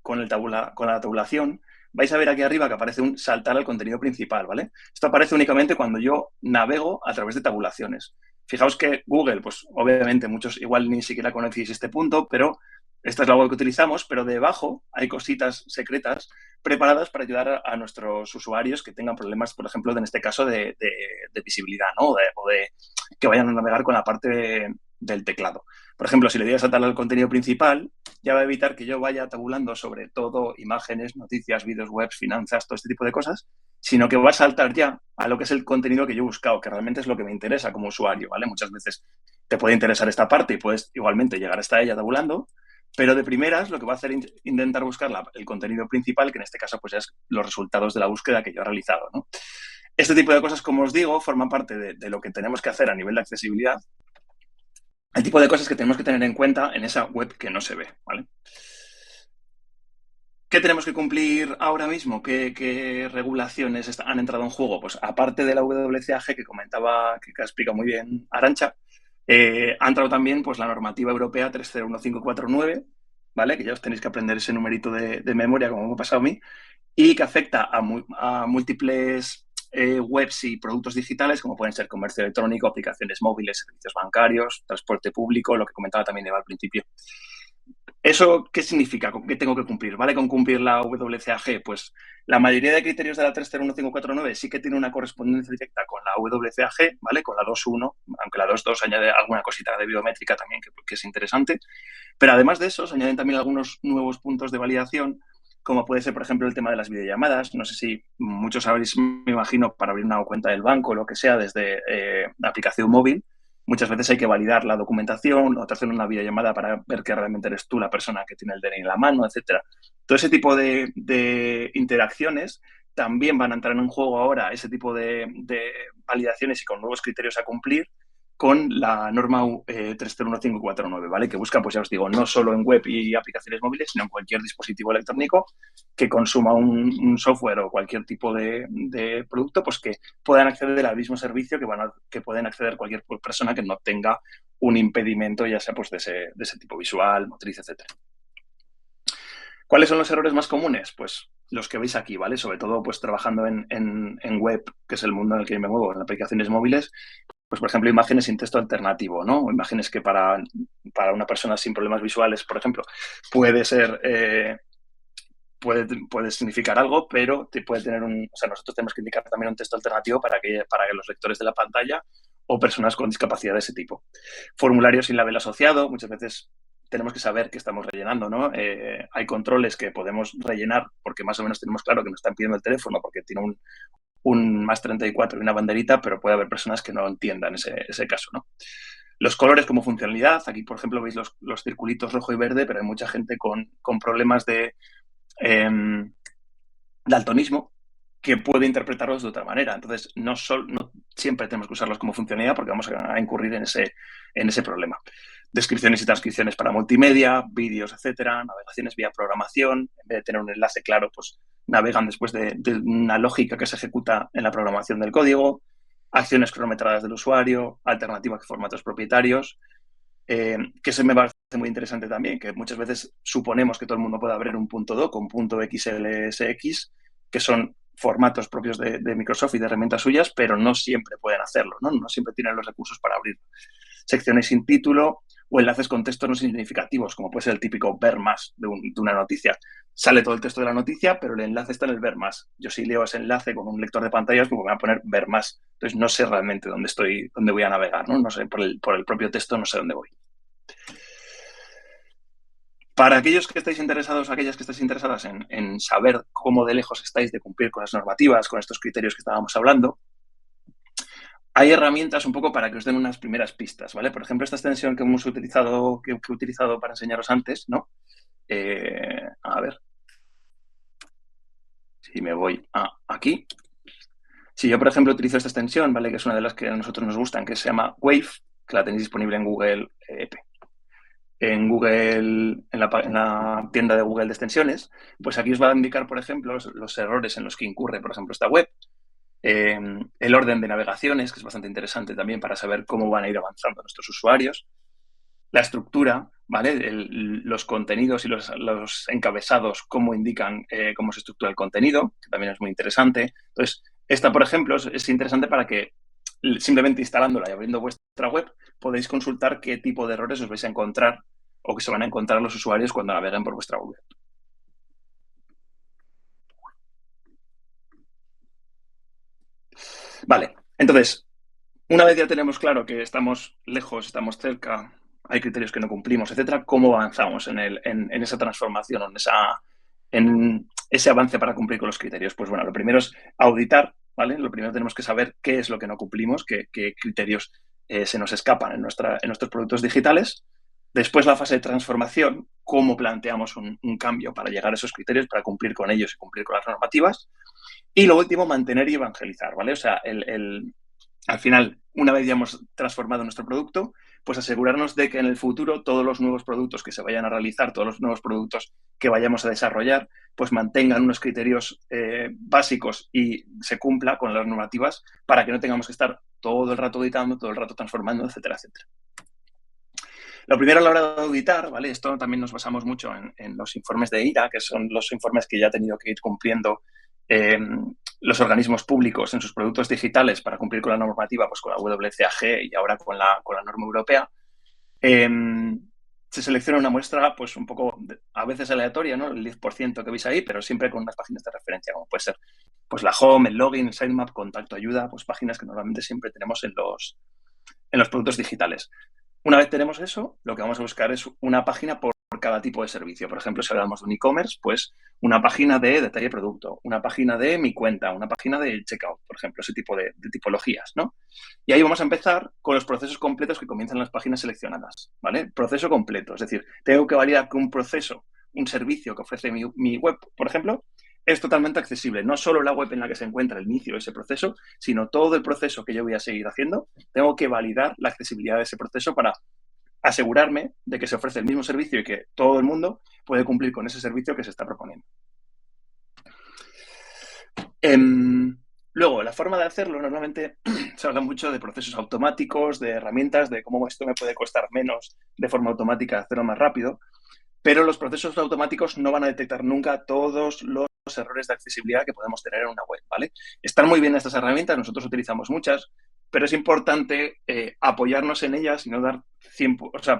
con la tabulación, vais a ver aquí arriba que aparece un saltar al contenido principal, ¿vale? Esto aparece únicamente cuando yo navego a través de tabulaciones. Fijaos que Google, pues obviamente muchos igual ni siquiera conocéis este punto, pero esta es la web que utilizamos, pero debajo hay cositas secretas preparadas para ayudar a nuestros usuarios que tengan problemas, por ejemplo, en este caso de visibilidad, ¿no? O de que vayan a navegar con la parte del teclado. Por ejemplo, si le doy a saltar al contenido principal, ya va a evitar que yo vaya tabulando sobre todo imágenes, noticias, vídeos, webs, finanzas, todo este tipo de cosas, sino que va a saltar ya a lo que es el contenido que yo he buscado, que realmente es lo que me interesa como usuario, ¿vale? Muchas veces te puede interesar esta parte y puedes igualmente llegar hasta ella tabulando, pero de primeras lo que va a hacer es intentar buscar el contenido principal, que en este caso pues ya es los resultados de la búsqueda que yo he realizado, ¿no? Este tipo de cosas, como os digo, forman parte de lo que tenemos que hacer a nivel de accesibilidad, el tipo de cosas que tenemos que tener en cuenta en esa web que no se ve, ¿vale? ¿Qué tenemos que cumplir ahora mismo? ¿Qué regulaciones han entrado en juego? Pues aparte de la WCAG que comentaba, que ha explicado muy bien Arantxa, ha entrado también pues, la normativa europea 301549, ¿vale? Que ya os tenéis que aprender ese numerito de memoria, como me ha pasado a mí, y que afecta a múltiples webs y productos digitales, como pueden ser comercio electrónico, aplicaciones móviles, servicios bancarios, transporte público, lo que comentaba también Eva al principio. ¿Eso qué significa? ¿Qué tengo que cumplir? ¿Vale con cumplir la WCAG? Pues la mayoría de criterios de la 301549 sí que tiene una correspondencia directa con la WCAG, ¿vale? Con la 2.1, aunque la 2.2 añade alguna cosita de biométrica también que es interesante. Pero además de eso, se añaden también algunos nuevos puntos de validación, como puede ser, por ejemplo, el tema de las videollamadas. No sé si muchos sabéis, me imagino, para abrir una cuenta del banco o lo que sea desde la aplicación móvil, muchas veces hay que validar la documentación o te hacen una videollamada para ver que realmente eres tú la persona que tiene el DNI en la mano, etcétera. Todo ese tipo de interacciones también van a entrar en juego ahora, ese tipo de validaciones y con nuevos criterios a cumplir con la norma 301549, ¿vale? Que busca, pues ya os digo, no solo en web y aplicaciones móviles, sino en cualquier dispositivo electrónico que consuma un software o cualquier tipo de producto, pues que puedan acceder al mismo servicio que pueden acceder cualquier persona que no tenga un impedimento, ya sea pues de ese tipo visual, motriz, etcétera. ¿Cuáles son los errores más comunes? Pues los que veis aquí, ¿vale? Sobre todo pues trabajando en web, que es el mundo en el que me muevo, en aplicaciones móviles, pues, por ejemplo, imágenes sin texto alternativo, ¿no? O imágenes que para una persona sin problemas visuales, por ejemplo, puede ser, puede significar algo, pero te puede tener o sea, nosotros tenemos que indicar también un texto alternativo para que los lectores de la pantalla o personas con discapacidad de ese tipo. Formularios sin label asociado, muchas veces tenemos que saber qué estamos rellenando, ¿no? Hay controles que podemos rellenar porque más o menos tenemos claro que nos están pidiendo el teléfono porque tiene un más 34 y una banderita, pero puede haber personas que no entiendan ese caso, ¿no? Los colores como funcionalidad, aquí por ejemplo veis los circulitos rojo y verde, pero hay mucha gente con problemas de daltonismo que puede interpretarlos de otra manera. Entonces, no siempre tenemos que usarlos como funcionalidad porque vamos a incurrir en ese problema. Descripciones y transcripciones para multimedia, vídeos, etcétera, navegaciones vía programación. En vez de tener un enlace claro, pues navegan después de una lógica que se ejecuta en la programación del código, acciones cronometradas del usuario, alternativas de formatos propietarios, que se me parece muy interesante también, que muchas veces suponemos que todo el mundo puede abrir un .doc o un .xlsx, que son formatos propios de Microsoft y de herramientas suyas, pero no siempre pueden hacerlo, ¿no? No siempre tienen los recursos para abrirlo. Secciones sin título o enlaces con textos no significativos, como puede ser el típico ver más de una noticia. Sale todo el texto de la noticia, pero el enlace está en el ver más. Yo si leo ese enlace con un lector de pantallas, pues me voy a poner ver más. Entonces no sé realmente dónde voy a navegar, ¿no? No sé, por el propio texto no sé dónde voy. Para aquellos que estáis interesados, aquellas que estáis interesadas en saber cómo de lejos estáis de cumplir con las normativas, con estos criterios que estábamos hablando, hay herramientas un poco para que os den unas primeras pistas, ¿vale? Por ejemplo, esta extensión que hemos utilizado, que he utilizado para enseñaros antes, ¿no? A ver. Si me voy aquí. Si yo, por ejemplo, utilizo esta extensión, ¿vale? Que es una de las que a nosotros nos gustan, que se llama Wave, que la tenéis disponible en Google en la tienda de Google de extensiones, pues aquí os va a indicar, por ejemplo, los errores en los que incurre, por ejemplo, esta web, el orden de navegaciones, que es bastante interesante también para saber cómo van a ir avanzando nuestros usuarios, la estructura, ¿vale? Los contenidos y los encabezados, cómo indican cómo se estructura el contenido, que también es muy interesante. Entonces, esta, por ejemplo, es interesante para que simplemente instalándola y abriendo vuestra web podéis consultar qué tipo de errores os vais a encontrar o que se van a encontrar los usuarios cuando naveguen por vuestra web. Vale, entonces, una vez ya tenemos claro que estamos lejos, estamos cerca, hay criterios que no cumplimos, etcétera, ¿cómo avanzamos en esa transformación o en ese avance para cumplir con los criterios? Pues bueno, lo primero es auditar, ¿vale? Lo primero tenemos que saber qué es lo que no cumplimos, qué criterios se nos escapan en nuestros productos digitales. Después la fase de transformación, cómo planteamos un cambio para llegar a esos criterios, para cumplir con ellos y cumplir con las normativas. Y lo último, mantener y evangelizar, ¿vale? O sea, al final, una vez ya hemos transformado nuestro producto, pues asegurarnos de que en el futuro todos los nuevos productos que se vayan a realizar, todos los nuevos productos que vayamos a desarrollar, pues mantengan unos criterios básicos y se cumpla con las normativas para que no tengamos que estar todo el rato auditando, todo el rato transformando, etcétera, etcétera. Lo primero a la hora de auditar, ¿vale? Esto también nos basamos mucho en los informes de IRA, que son los informes que ya ha tenido que ir cumpliendo los organismos públicos en sus productos digitales para cumplir con la normativa, pues con la WCAG y ahora con la norma europea. Se selecciona una muestra, pues un poco, a veces aleatoria, ¿no? El 10% que veis ahí, pero siempre con unas páginas de referencia, como puede ser pues la home, el login, el sitemap, contacto, ayuda, pues páginas que normalmente siempre tenemos en los productos digitales. Una vez tenemos eso, lo que vamos a buscar es una página por cada tipo de servicio. Por ejemplo, si hablamos de un e-commerce, pues una página de detalle producto, una página de mi cuenta, una página de checkout, por ejemplo, ese tipo de tipologías, ¿no? Y ahí vamos a empezar con los procesos completos que comienzan en las páginas seleccionadas, ¿vale? Proceso completo, es decir, tengo que validar que un proceso, un servicio que ofrece mi web, por ejemplo, es totalmente accesible. No solo la web en la que se encuentra el inicio de ese proceso, sino todo el proceso que yo voy a seguir haciendo. Tengo que validar la accesibilidad de ese proceso para asegurarme de que se ofrece el mismo servicio y que todo el mundo puede cumplir con ese servicio que se está proponiendo. Luego, la forma de hacerlo, normalmente se habla mucho de procesos automáticos, de herramientas, de cómo esto me puede costar menos de forma automática hacerlo más rápido, pero los procesos automáticos no van a detectar nunca todos los errores de accesibilidad que podemos tener en una web, ¿vale? Están muy bien estas herramientas, nosotros utilizamos muchas, pero es importante apoyarnos en ellas y no dar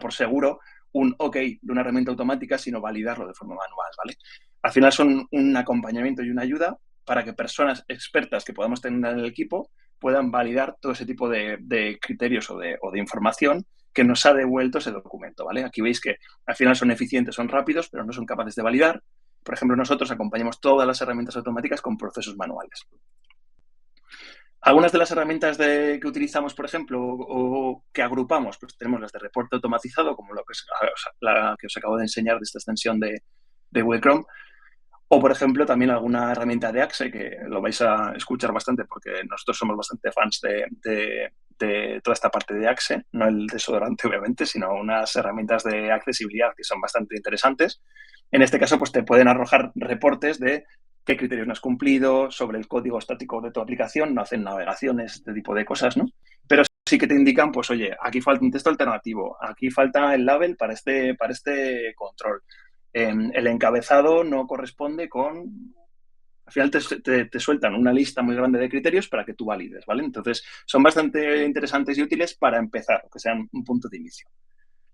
por seguro un OK de una herramienta automática, sino validarlo de forma manual, ¿vale? Al final son un acompañamiento y una ayuda para que personas expertas que podamos tener en el equipo puedan validar todo ese tipo de criterios o de información que nos ha devuelto ese documento, ¿vale? Aquí veis que al final son eficientes, son rápidos, pero no son capaces de validar. Por ejemplo, nosotros acompañamos todas las herramientas automáticas con procesos manuales. Algunas de las herramientas que utilizamos, por ejemplo, o que agrupamos, pues tenemos las de reporte automatizado, como la que os acabo de enseñar de esta extensión de Google Chrome, o, por ejemplo, también alguna herramienta de Axe, que lo vais a escuchar bastante porque nosotros somos bastante fans de toda esta parte de Axe, no el desodorante, obviamente, sino unas herramientas de accesibilidad que son bastante interesantes. En este caso, pues te pueden arrojar reportes de qué criterios no has cumplido, sobre el código estático de tu aplicación, no hacen navegaciones, este tipo de cosas, ¿no? Pero sí que te indican, pues, oye, aquí falta un texto alternativo, aquí falta el label para este control. El encabezado no corresponde con... Al final te sueltan una lista muy grande de criterios para que tú valides, ¿vale? Entonces, son bastante interesantes y útiles para empezar, que sean un punto de inicio.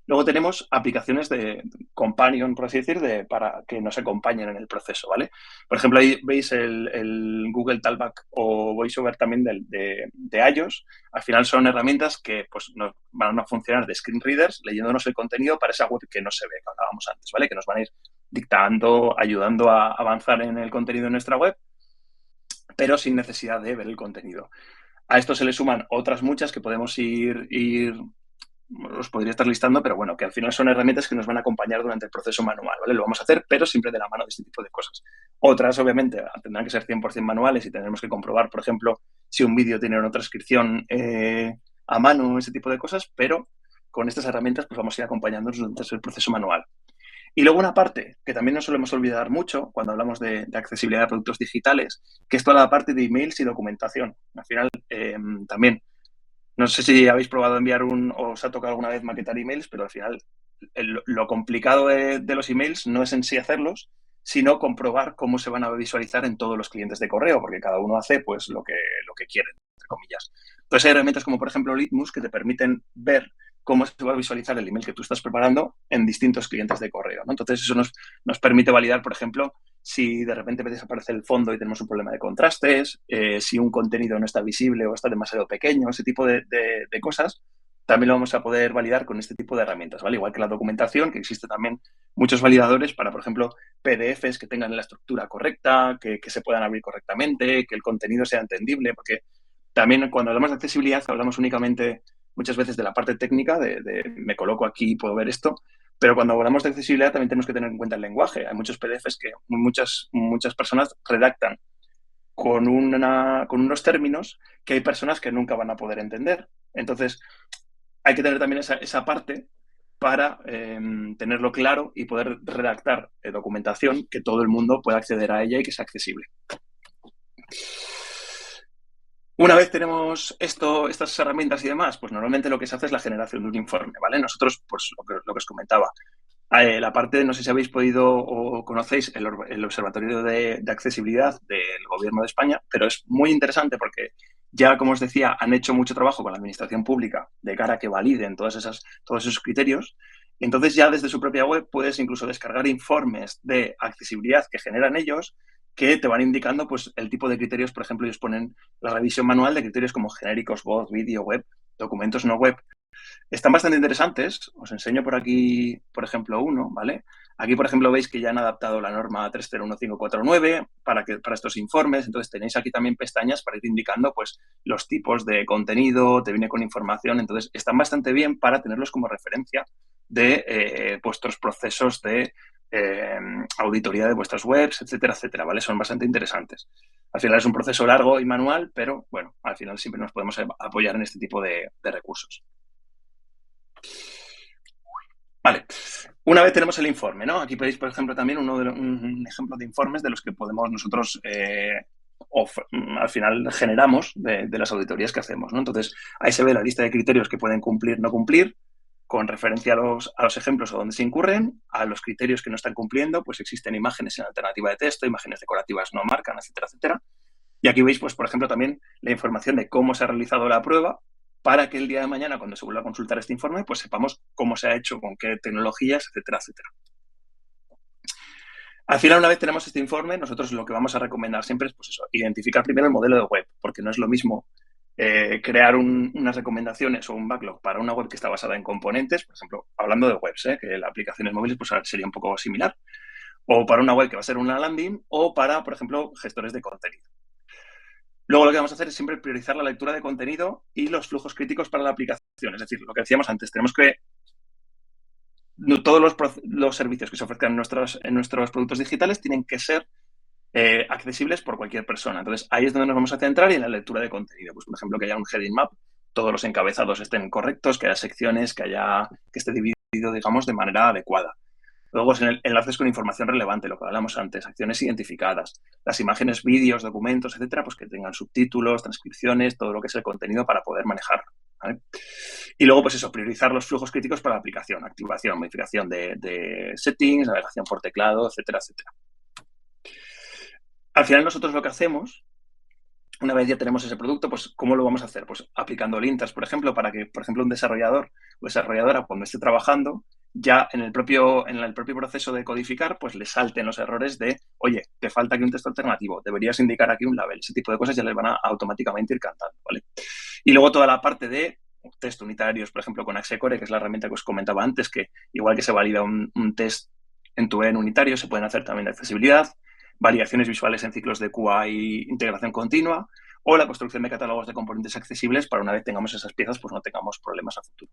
Luego tenemos aplicaciones de companion, por así decir, para que nos acompañen en el proceso, ¿vale? Por ejemplo, ahí veis el Google Talkback o VoiceOver también de iOS. Al final son herramientas que pues, nos van a funcionar de screen readers, leyéndonos el contenido para esa web que no se ve, que hablábamos antes, ¿vale? Que nos van a ir dictando, ayudando a avanzar en el contenido de nuestra web, pero sin necesidad de ver el contenido. A esto se le suman otras muchas que podemos os podría estar listando, pero bueno, que al final son herramientas que nos van a acompañar durante el proceso manual, ¿vale? Lo vamos a hacer, pero siempre de la mano de este tipo de cosas. Otras, obviamente, tendrán que ser 100% manuales y tendremos que comprobar, por ejemplo, si un vídeo tiene una transcripción a mano, ese tipo de cosas, pero con estas herramientas pues vamos a ir acompañándonos durante el proceso manual. Y luego una parte que también nos solemos olvidar mucho cuando hablamos de accesibilidad de productos digitales, que es toda la parte de emails y documentación. Al final, también, no sé si habéis probado enviar o os ha tocado alguna vez maquetar emails, pero al final lo complicado de los emails no es en sí hacerlos, sino comprobar cómo se van a visualizar en todos los clientes de correo, porque cada uno hace pues lo que quiere, entre comillas. Entonces hay herramientas como, por ejemplo, Litmus, que te permiten ver cómo se va a visualizar el email que tú estás preparando en distintos clientes de correo, ¿no? Entonces, eso nos permite validar, por ejemplo, si de repente desaparece el fondo y tenemos un problema de contrastes, si un contenido no está visible o está demasiado pequeño, ese tipo de cosas, también lo vamos a poder validar con este tipo de herramientas, ¿vale? Igual que la documentación, que existe también muchos validadores para, por ejemplo, PDFs que tengan la estructura correcta, que se puedan abrir correctamente, que el contenido sea entendible, porque también cuando hablamos de accesibilidad hablamos únicamente muchas veces de la parte técnica, de me coloco aquí y puedo ver esto, pero cuando hablamos de accesibilidad también tenemos que tener en cuenta el lenguaje. Hay muchos PDFs que muchas personas redactan con unos términos que hay personas que nunca van a poder entender. Entonces, hay que tener también esa parte para tenerlo claro y poder redactar documentación que todo el mundo pueda acceder a ella y que sea accesible. Una vez tenemos estas herramientas y demás, pues normalmente lo que se hace es la generación de un informe, ¿vale? Nosotros, pues lo que os comentaba, la parte, no sé si habéis podido o conocéis el Observatorio de Accesibilidad del Gobierno de España, pero es muy interesante porque ya, como os decía, han hecho mucho trabajo con la administración pública de cara a que validen todos esos criterios. Y entonces ya desde su propia web puedes incluso descargar informes de accesibilidad que generan ellos que te van indicando pues, el tipo de criterios. Por ejemplo, ellos ponen la revisión manual de criterios como genéricos, voz, vídeo, web, documentos no web. Están bastante interesantes. Os enseño por aquí, por ejemplo, uno, ¿vale? Aquí, por ejemplo, veis que ya han adaptado la norma 301549 para estos informes. Entonces, tenéis aquí también pestañas para ir indicando pues, los tipos de contenido, te viene con información. Entonces, están bastante bien para tenerlos como referencia de vuestros procesos de auditoría de vuestras webs, etcétera, etcétera, ¿vale? Son bastante interesantes. Al final es un proceso largo y manual, pero, bueno, al final siempre nos podemos apoyar en este tipo de recursos. Vale, una vez tenemos el informe, ¿no? Aquí veis, por ejemplo, también un ejemplo de informes de los que podemos nosotros, al final, generamos de las auditorías que hacemos, ¿no? Entonces, ahí se ve la lista de criterios que pueden cumplir, no cumplir, con referencia a los ejemplos a donde se incurren, a los criterios que no están cumpliendo, pues existen imágenes en alternativa de texto, imágenes decorativas no marcan, etcétera, etcétera. Y aquí veis, pues, por ejemplo, también la información de cómo se ha realizado la prueba, para que el día de mañana, cuando se vuelva a consultar este informe, pues sepamos cómo se ha hecho, con qué tecnologías, etcétera, etcétera. Al final, una vez tenemos este informe, nosotros lo que vamos a recomendar siempre es, pues eso, identificar primero el modelo de web, porque no es lo mismo crear unas recomendaciones o un backlog para una web que está basada en componentes, por ejemplo, hablando de webs, que las aplicaciones móviles pues sería un poco similar, o para una web que va a ser una landing, o para, por ejemplo, gestores de contenido. Luego lo que vamos a hacer es siempre priorizar la lectura de contenido y los flujos críticos para la aplicación. Es decir, lo que decíamos antes, tenemos que todos los servicios que se ofrezcan en nuestros productos digitales tienen que ser accesibles por cualquier persona. Entonces, ahí es donde nos vamos a centrar y en la lectura de contenido. Pues, por ejemplo, que haya un heading map, todos los encabezados estén correctos, que haya secciones, que esté dividido, digamos, de manera adecuada. Luego, enlaces con información relevante, lo que hablamos antes, acciones identificadas, las imágenes, vídeos, documentos, etcétera, pues que tengan subtítulos, transcripciones, todo lo que es el contenido para poder manejarlo, ¿vale? Y luego, pues eso, priorizar los flujos críticos para la aplicación, activación, modificación de settings, navegación por teclado, etcétera, etcétera. Al final, nosotros lo que hacemos, una vez ya tenemos ese producto, pues ¿cómo lo vamos a hacer? Pues aplicando linters, por ejemplo, para que, por ejemplo, un desarrollador o desarrolladora, cuando esté trabajando, ya en el propio proceso de codificar, pues le salten los errores de, oye, te falta aquí un texto alternativo, deberías indicar aquí un label. Ese tipo de cosas ya les van a automáticamente ir cantando, ¿vale? Y luego toda la parte de test unitarios, por ejemplo, con Axecore, que es la herramienta que os comentaba antes, que igual que se valida un test end-to-end unitario, se pueden hacer también de accesibilidad, variaciones visuales en ciclos de QA y integración continua, o la construcción de catálogos de componentes accesibles para una vez tengamos esas piezas, pues no tengamos problemas a futuro.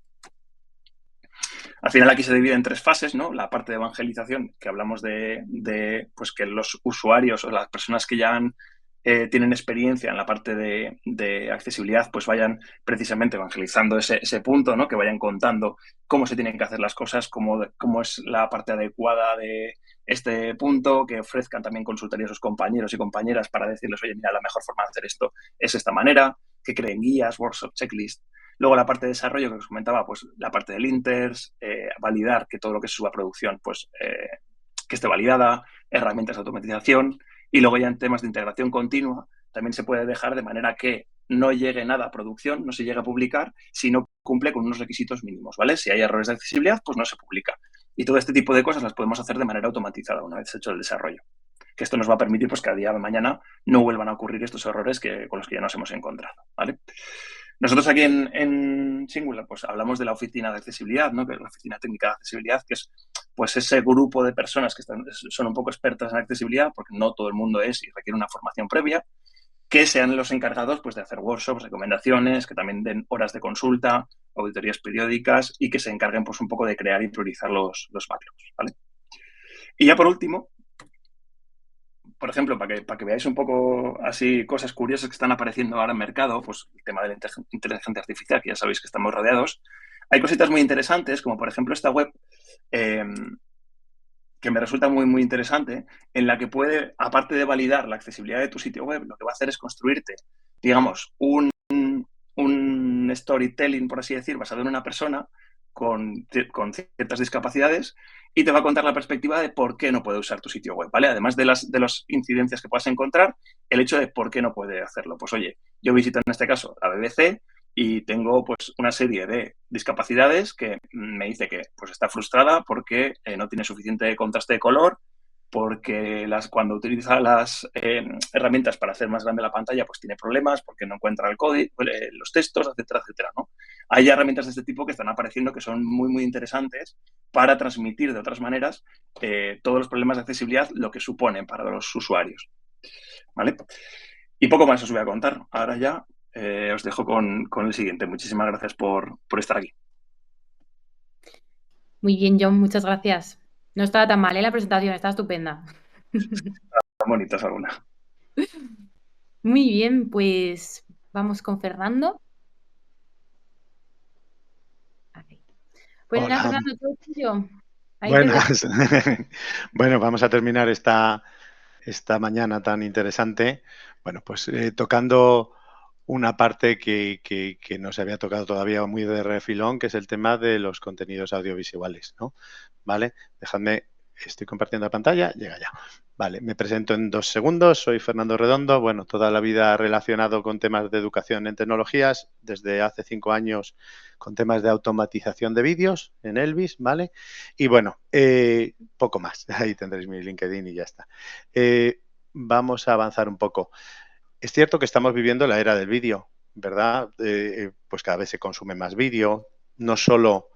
Al final aquí se divide en tres fases, ¿no? La parte de evangelización, que hablamos de pues que los usuarios o las personas que ya tienen experiencia en la parte de accesibilidad, pues vayan precisamente evangelizando ese punto, ¿no? Que vayan contando cómo se tienen que hacer las cosas, cómo es la parte adecuada de este punto, que ofrezcan también consultoría a sus compañeros y compañeras para decirles, oye, mira, la mejor forma de hacer esto es esta manera, que creen guías, workshop, checklist. Luego la parte de desarrollo que os comentaba, pues la parte de linters, validar que todo lo que se suba a producción, pues que esté validada, herramientas de automatización. Y luego ya en temas de integración continua también se puede dejar de manera que no llegue nada a producción, no se llegue a publicar si no cumple con unos requisitos mínimos, ¿vale? Si hay errores de accesibilidad, pues no se publica. Y todo este tipo de cosas las podemos hacer de manera automatizada una vez hecho el desarrollo. Que esto nos va a permitir pues, que a día de mañana no vuelvan a ocurrir estos errores con los que ya nos hemos encontrado, ¿vale? Nosotros aquí en Singular pues hablamos de la oficina de accesibilidad, ¿no? Que es la oficina técnica de accesibilidad, que es pues ese grupo de personas que son un poco expertas en accesibilidad, porque no todo el mundo es y requiere una formación previa, que sean los encargados pues, de hacer workshops, recomendaciones, que también den horas de consulta, auditorías periódicas y que se encarguen pues, un poco de crear y priorizar los backlogs, ¿vale? Y ya por último, por ejemplo, para que veáis un poco así cosas curiosas que están apareciendo ahora en mercado, pues el tema de la inteligencia artificial, que ya sabéis que estamos rodeados, hay cositas muy interesantes, como por ejemplo esta web, que me resulta muy, muy interesante, en la que puede, aparte de validar la accesibilidad de tu sitio web, lo que va a hacer es construirte, digamos, un storytelling, por así decir, basado en una persona con ciertas discapacidades y te va a contar la perspectiva de por qué no puede usar tu sitio web, ¿vale? Además de las incidencias que puedas encontrar, el hecho de por qué no puede hacerlo. Pues oye, yo visito en este caso la BBC y tengo pues una serie de discapacidades que me dice que pues está frustrada porque no tiene suficiente contraste de color, porque cuando utiliza las herramientas para hacer más grande la pantalla, pues tiene problemas, porque no encuentra el código, los textos, etcétera, etcétera, ¿no? Hay herramientas de este tipo que están apareciendo que son muy, muy interesantes para transmitir de otras maneras todos los problemas de accesibilidad, lo que suponen para los usuarios, ¿vale? Y poco más os voy a contar. Ahora ya os dejo con el siguiente. Muchísimas gracias por estar aquí. Muy bien, John, muchas gracias. No estaba tan mal, la presentación, estaba estupenda. Tan bonitas algunas. Muy bien, pues vamos con Fernando. Pues nada, Hola. Fernando, todo tuyo. Ahí te Buenas. Bueno, vamos a terminar esta mañana tan interesante. Bueno, pues tocando una parte que no se había tocado todavía muy de refilón, que es el tema de los contenidos audiovisuales, ¿no? ¿Vale? Dejadme, estoy compartiendo la pantalla, llega ya. Vale, me presento en 2 segundos. Soy Fernando Redondo. Bueno, toda la vida relacionado con temas de educación en tecnologías, desde hace 5 años con temas de automatización de vídeos en Elvis, ¿vale? Y bueno, poco más. Ahí tendréis mi LinkedIn y ya está. Vamos a avanzar un poco. Es cierto que estamos viviendo la era del vídeo, ¿verdad? Pues cada vez se consume más vídeo, no solo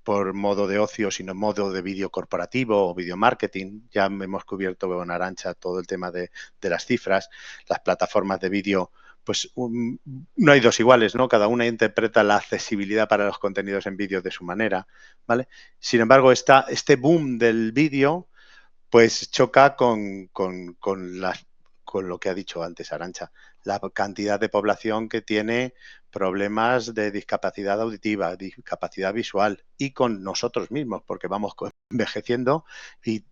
por modo de ocio, sino modo de vídeo corporativo o vídeo marketing. Ya hemos cubierto con Arantxa todo el tema de las cifras. Las plataformas de vídeo, pues no hay dos iguales, ¿no? Cada una interpreta la accesibilidad para los contenidos en vídeo de su manera, ¿vale? Sin embargo, este boom del vídeo, pues choca con lo que ha dicho antes Arantxa, la cantidad de población que tiene problemas de discapacidad auditiva, discapacidad visual y con nosotros mismos, porque vamos envejeciendo y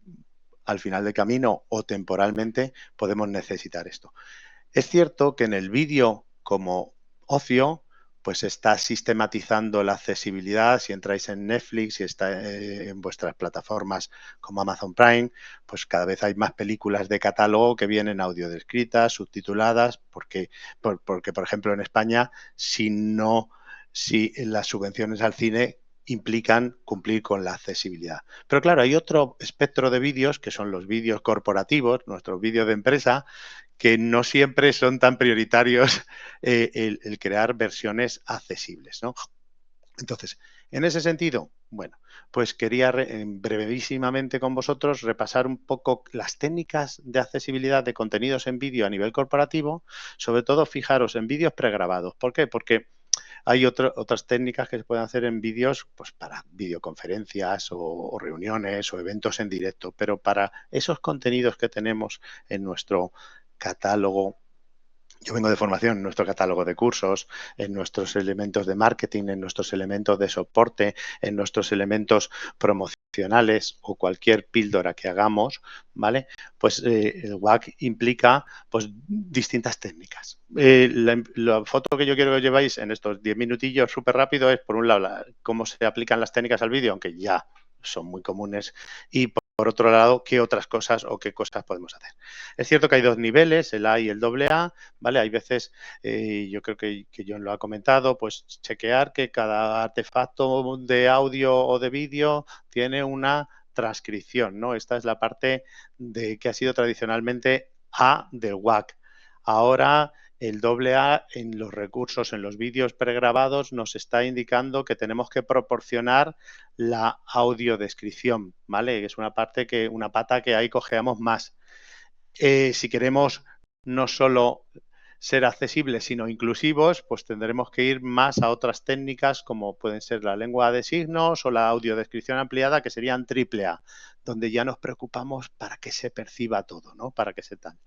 al final del camino o temporalmente podemos necesitar esto. Es cierto que en el vídeo como ocio pues está sistematizando la accesibilidad. Si entráis en Netflix y está en vuestras plataformas como Amazon Prime, pues cada vez hay más películas de catálogo que vienen audio descritas, subtituladas, porque por ejemplo, en España, si las subvenciones al cine implican cumplir con la accesibilidad. Pero claro, hay otro espectro de vídeos que son los vídeos corporativos, nuestros vídeos de empresa, que no siempre son tan prioritarios el crear versiones accesibles, ¿no? Entonces, en ese sentido, bueno, pues quería brevísimamente con vosotros repasar un poco las técnicas de accesibilidad de contenidos en vídeo a nivel corporativo, sobre todo fijaros en vídeos pregrabados. ¿Por qué? Porque hay otras técnicas que se pueden hacer en vídeos pues para videoconferencias o reuniones o eventos en directo, pero para esos contenidos que tenemos en nuestro catálogo, yo vengo de formación, en nuestro catálogo de cursos, en nuestros elementos de marketing, en nuestros elementos de soporte, en nuestros elementos promocionales o cualquier píldora que hagamos, ¿vale? Pues el WAC implica pues distintas técnicas. La foto que yo quiero que lleváis en estos 10 minutillos súper rápido es, por un lado, cómo se aplican las técnicas al vídeo, aunque ya son muy comunes, y por otro lado, qué otras cosas o qué cosas podemos hacer. Es cierto que hay dos niveles, el A y el AA, ¿vale? Hay veces, yo creo que John lo ha comentado, pues chequear que cada artefacto de audio o de vídeo tiene una transcripción, ¿no? Esta es la parte que ha sido tradicionalmente A del WAC. Ahora el AA en los recursos, en los vídeos pregrabados, nos está indicando que tenemos que proporcionar la audiodescripción, ¿vale? Es una pata que ahí cojeamos más. Si queremos no solo ser accesibles, sino inclusivos, pues tendremos que ir más a otras técnicas como pueden ser la lengua de signos o la audiodescripción ampliada, que serían AAA, donde ya nos preocupamos para que se perciba todo, ¿no? Para que se tal.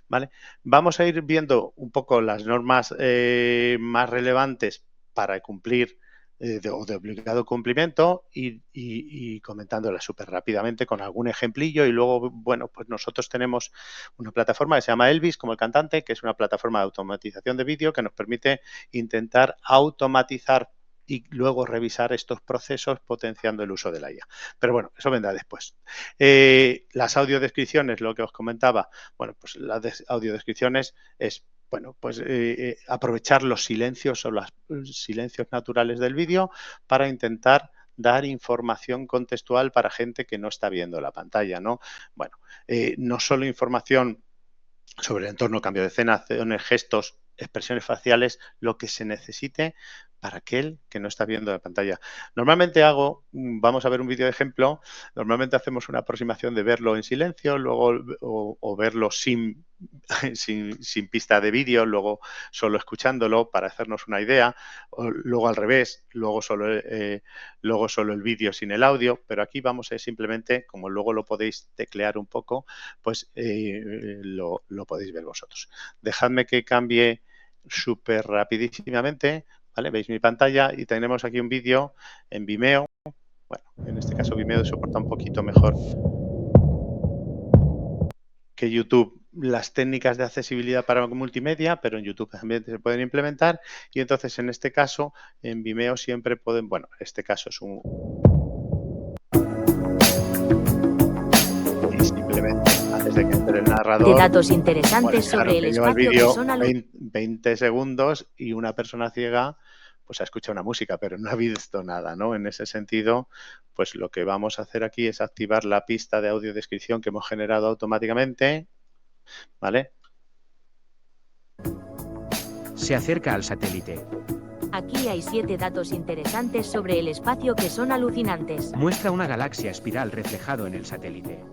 ¿Vale? Vamos a ir viendo un poco las normas más relevantes para cumplir o de obligado cumplimiento y comentándolas súper rápidamente con algún ejemplillo y luego, bueno, pues nosotros tenemos una plataforma que se llama Elvis, como el cantante, que es una plataforma de automatización de vídeo que nos permite intentar automatizar y luego revisar estos procesos potenciando el uso de la IA. Pero bueno, eso vendrá después. Las audiodescripciones, lo que os comentaba, bueno, pues las audiodescripciones es, bueno, pues aprovechar los silencios o los silencios naturales del vídeo para intentar dar información contextual para gente que no está viendo la pantalla, ¿no? Bueno, no solo información sobre el entorno, cambio de escena, acciones, gestos, expresiones faciales, lo que se necesite para aquel que no está viendo la pantalla. Normalmente vamos a ver un vídeo de ejemplo, normalmente hacemos una aproximación de verlo en silencio, luego o verlo sin pista de vídeo, luego solo escuchándolo para hacernos una idea, o luego al revés, luego solo el vídeo sin el audio, pero aquí vamos a simplemente, como luego lo podéis teclear un poco, pues lo podéis ver vosotros. Dejadme que cambie súper rapidísimamente, ¿vale? Veis mi pantalla y tenemos aquí un vídeo en Vimeo. Bueno, en este caso Vimeo soporta un poquito mejor que YouTube las técnicas de accesibilidad para multimedia, pero en YouTube también se pueden implementar y entonces en este caso en Vimeo siempre pueden, bueno, este caso es y simplemente antes de que entre el narrador De datos interesantes bueno, sobre claro, el que lleva el espacio vídeo que son 20 segundos y una persona ciega pues ha escuchado una música, pero no ha visto nada, ¿no? En ese sentido, pues lo que vamos a hacer aquí es activar la pista de audiodescripción que hemos generado automáticamente, ¿vale? Se acerca al satélite. Aquí hay 7 datos interesantes sobre el espacio que son alucinantes. Muestra una galaxia espiral reflejado en el satélite.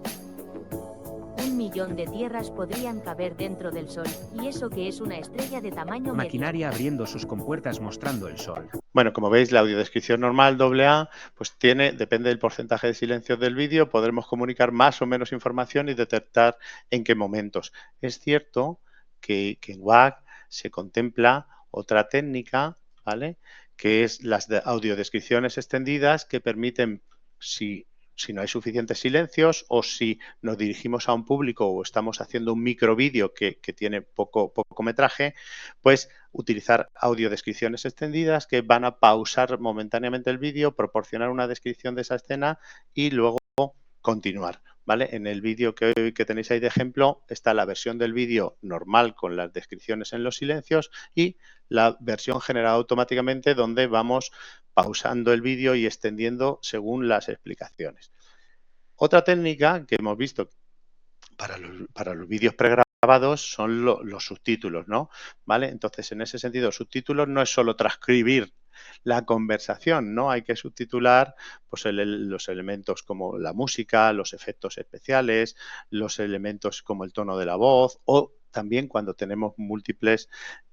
1 millón de tierras podrían caber dentro del Sol, y eso que es una estrella de tamaño medio. Maquinaria abriendo sus compuertas mostrando el Sol. Bueno, como veis, la audiodescripción normal AA, pues depende del porcentaje de silencio del vídeo, podremos comunicar más o menos información y detectar en qué momentos. Es cierto que en WAC se contempla otra técnica, ¿vale? Que es las de audiodescripciones extendidas que permiten, si no hay suficientes silencios o si nos dirigimos a un público o estamos haciendo un microvídeo que tiene poco metraje, pues utilizar audiodescripciones extendidas que van a pausar momentáneamente el vídeo, proporcionar una descripción de esa escena y luego continuar, ¿vale? En el vídeo que tenéis ahí de ejemplo está la versión del vídeo normal con las descripciones en los silencios y la versión generada automáticamente donde vamos pausando el vídeo y extendiendo según las explicaciones. Otra técnica que hemos visto para los vídeos pregrabados son los subtítulos, ¿no? ¿Vale? Entonces, en ese sentido, subtítulos no es solo transcribir la conversación, ¿no? Hay que subtitular pues, los elementos como la música, los efectos especiales, los elementos como el tono de la voz o también cuando tenemos múltiples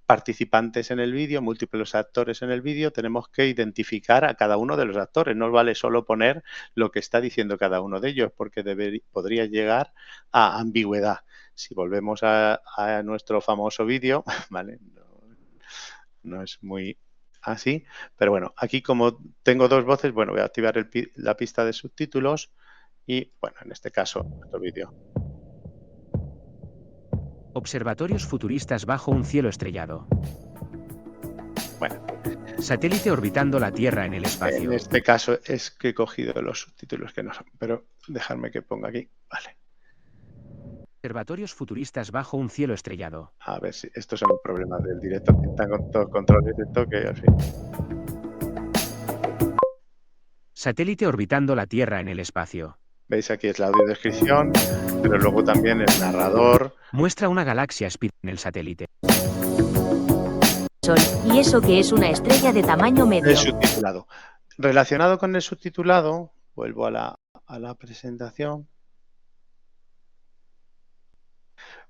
participantes en el vídeo, múltiples actores en el vídeo, tenemos que identificar a cada uno de los actores. No vale solo poner lo que está diciendo cada uno de ellos, porque podría llegar a ambigüedad. Si volvemos a nuestro famoso vídeo, ¿vale? No es muy así, pero bueno, aquí como tengo dos voces, bueno, voy a activar la pista de subtítulos y, bueno, en este caso, nuestro vídeo. Observatorios futuristas bajo un cielo estrellado. Bueno, Satélite orbitando la Tierra en el espacio. En este caso es que he cogido los subtítulos que no son, pero dejadme que ponga aquí. Vale. Observatorios futuristas bajo un cielo estrellado. A ver si estos son problemas del directo. Están con todos controles de esto que al fin. Satélite orbitando la Tierra en el espacio. Veis aquí es la audiodescripción, pero luego también el narrador. Muestra una galaxia espiral en el satélite. Sol, y eso que es una estrella de tamaño medio. El subtitulado. Relacionado con el subtitulado, vuelvo a la presentación,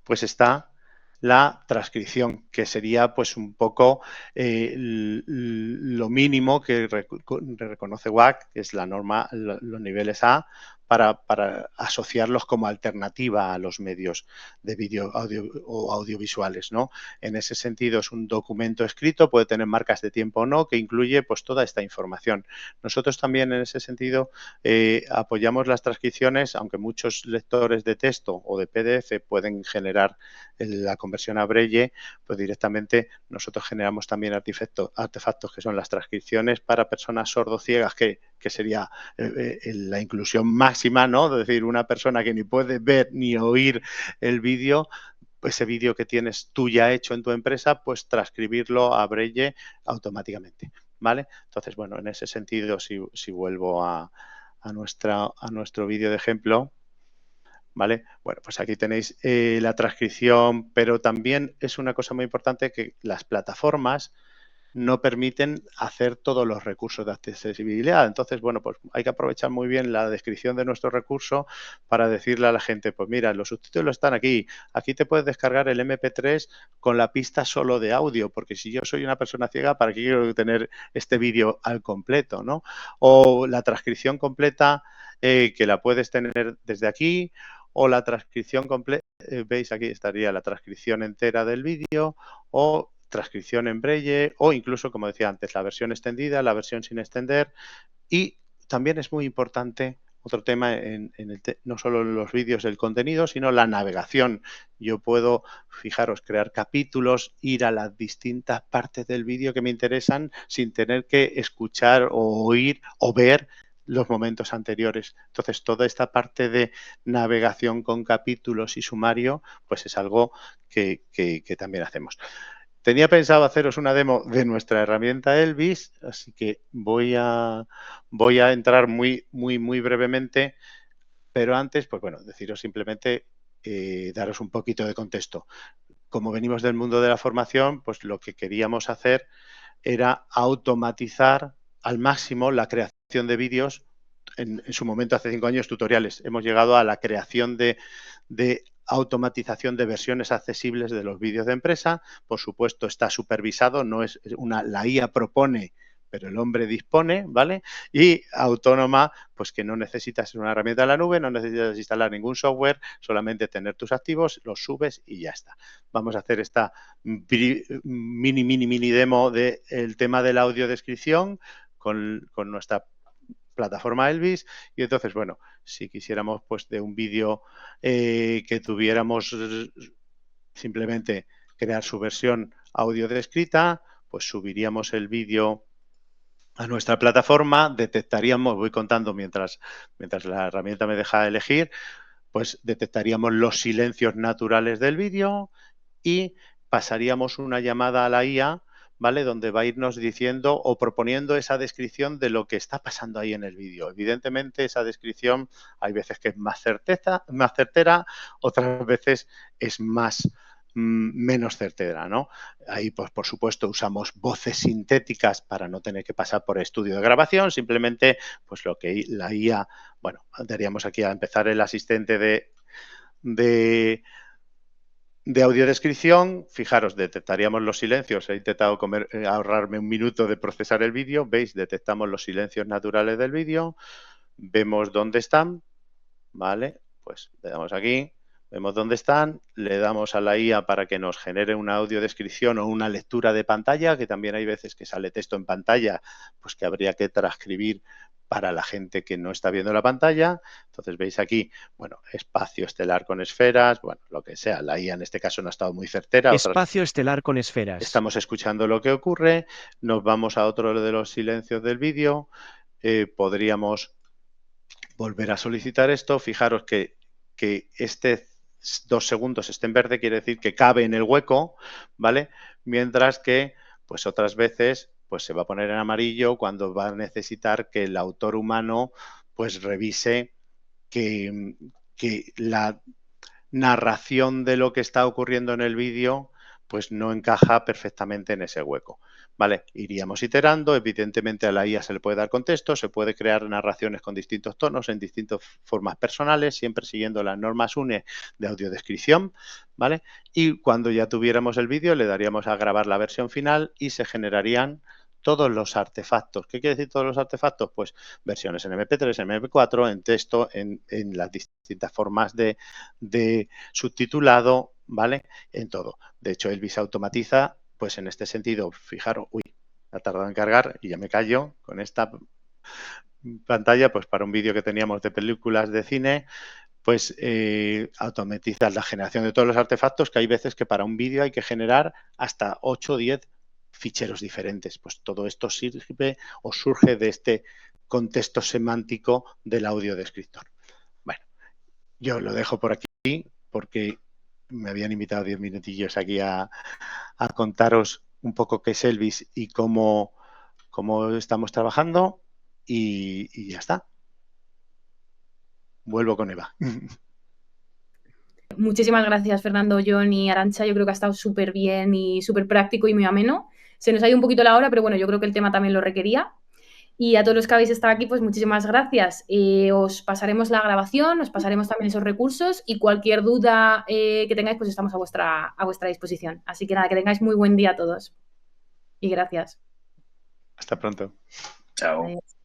pues está la transcripción, que sería pues un poco lo mínimo que reconoce WAC, que es la norma, los niveles A, para asociarlos como alternativa a los medios de vídeo audio, o audiovisuales, ¿no? En ese sentido es un documento escrito, puede tener marcas de tiempo o no, que incluye pues toda esta información. Nosotros también en ese sentido apoyamos las transcripciones, aunque muchos lectores de texto o de PDF pueden generar la conversión a Braille, pues directamente nosotros generamos también artefactos que son las transcripciones para personas sordociegas, que sería la inclusión máxima, ¿no? Es decir, una persona que ni puede ver ni oír el vídeo, ese vídeo que tienes tú ya hecho en tu empresa, pues transcribirlo a Braille automáticamente, ¿vale? Entonces, bueno, en ese sentido, si vuelvo a nuestro vídeo de ejemplo, ¿vale? Bueno, pues aquí tenéis la transcripción, pero también es una cosa muy importante que las plataformas no permiten hacer todos los recursos de accesibilidad. Entonces, bueno, pues hay que aprovechar muy bien la descripción de nuestro recurso para decirle a la gente, pues mira, los subtítulos están aquí. Aquí te puedes descargar el MP3 con la pista solo de audio, porque si yo soy una persona ciega, ¿para qué quiero tener este vídeo al completo, ¿no? O la transcripción completa que la puedes tener desde aquí, o la transcripción completa, veis aquí estaría la transcripción entera del vídeo, o transcripción en Braille, o incluso, como decía antes, la versión extendida, la versión sin extender. Y también es muy importante otro tema no solo en los vídeos el contenido, sino la navegación. Yo puedo, fijaros, crear capítulos, ir a las distintas partes del vídeo que me interesan sin tener que escuchar o oír o ver los momentos anteriores. Entonces, toda esta parte de navegación con capítulos y sumario, pues es algo que también hacemos. Tenía pensado haceros una demo de nuestra herramienta Elvis, así que voy a entrar muy brevemente, pero antes, pues bueno, deciros simplemente, daros un poquito de contexto. Como venimos del mundo de la formación, pues lo que queríamos hacer era automatizar al máximo la creación de vídeos. En su momento, hace 5 años, tutoriales. Hemos llegado a la creación de automatización de versiones accesibles de los vídeos de empresa. Por supuesto, está supervisado, no es la IA propone, pero el hombre dispone, ¿vale? Y autónoma, pues que no necesitas una herramienta de la nube, no necesitas instalar ningún software, solamente tener tus activos, los subes y ya está. Vamos a hacer esta mini demo del tema de la audiodescripción con nuestra plataforma Elvis. Y entonces, bueno, si quisiéramos pues de un vídeo que tuviéramos simplemente crear su versión audio descrita, pues subiríamos el vídeo a nuestra plataforma, detectaríamos, voy contando mientras la herramienta me deja elegir, pues detectaríamos los silencios naturales del vídeo y pasaríamos una llamada a la IA, ¿vale? Donde va a irnos diciendo o proponiendo esa descripción de lo que está pasando ahí en el vídeo. Evidentemente, esa descripción hay veces que es más certera, otras veces es menos certera, ¿no? Ahí, pues, por supuesto, usamos voces sintéticas para no tener que pasar por estudio de grabación. Simplemente, pues lo que la IA, bueno, daríamos aquí a empezar el asistente de audiodescripción. Fijaros, detectaríamos los silencios. He intentado ahorrarme un minuto de procesar el vídeo. ¿Veis? Detectamos los silencios naturales del vídeo. Vemos dónde están, ¿vale? Pues le damos aquí. Vemos dónde están, le damos a la IA para que nos genere una audiodescripción o una lectura de pantalla, que también hay veces que sale texto en pantalla, pues que habría que transcribir para la gente que no está viendo la pantalla. Entonces veis aquí, bueno, espacio estelar con esferas, bueno, lo que sea. La IA en este caso no ha estado muy certera. Espacio estelar con esferas. Estamos escuchando lo que ocurre. Nos vamos a otro de los silencios del vídeo. Podríamos volver a solicitar esto. Fijaros que este 2 segundos esté en verde quiere decir que cabe en el hueco, ¿vale? Mientras que, pues otras veces, pues se va a poner en amarillo cuando va a necesitar que el autor humano pues revise que la narración de lo que está ocurriendo en el vídeo pues no encaja perfectamente en ese hueco. Vale, iríamos iterando, evidentemente a la IA se le puede dar contexto, se puede crear narraciones con distintos tonos en distintas formas personales, siempre siguiendo las normas UNE de audiodescripción, ¿vale? Y cuando ya tuviéramos el vídeo le daríamos a grabar la versión final y se generarían todos los artefactos. ¿Qué quiere decir todos los artefactos? Pues versiones en MP3, en MP4, en texto, en las distintas formas de subtitulado, ¿vale? En todo. De hecho, Elvis automatiza, pues en este sentido, fijaros, uy, ha tardado en cargar y ya me callo con esta pantalla, pues para un vídeo que teníamos de películas de cine, pues automatiza la generación de todos los artefactos, que hay veces que para un vídeo hay que generar hasta 8 o 10 ficheros diferentes. Pues todo esto sirve o surge de este contexto semántico del audiodescriptor. Bueno, yo lo dejo por aquí porque me habían invitado 10 minutillos aquí a contaros un poco qué es Elvis y cómo estamos trabajando y ya está. Vuelvo con Eva. Muchísimas gracias, Fernando, John y Arantxa. Yo creo que ha estado súper bien y súper práctico y muy ameno. Se nos ha ido un poquito la hora, pero bueno, yo creo que el tema también lo requería. Y a todos los que habéis estado aquí, pues muchísimas gracias. Os pasaremos la grabación, os pasaremos también esos recursos y cualquier duda que tengáis, pues estamos a vuestra disposición. Así que nada, que tengáis muy buen día a todos. Y gracias. Hasta pronto. Chao. Adiós.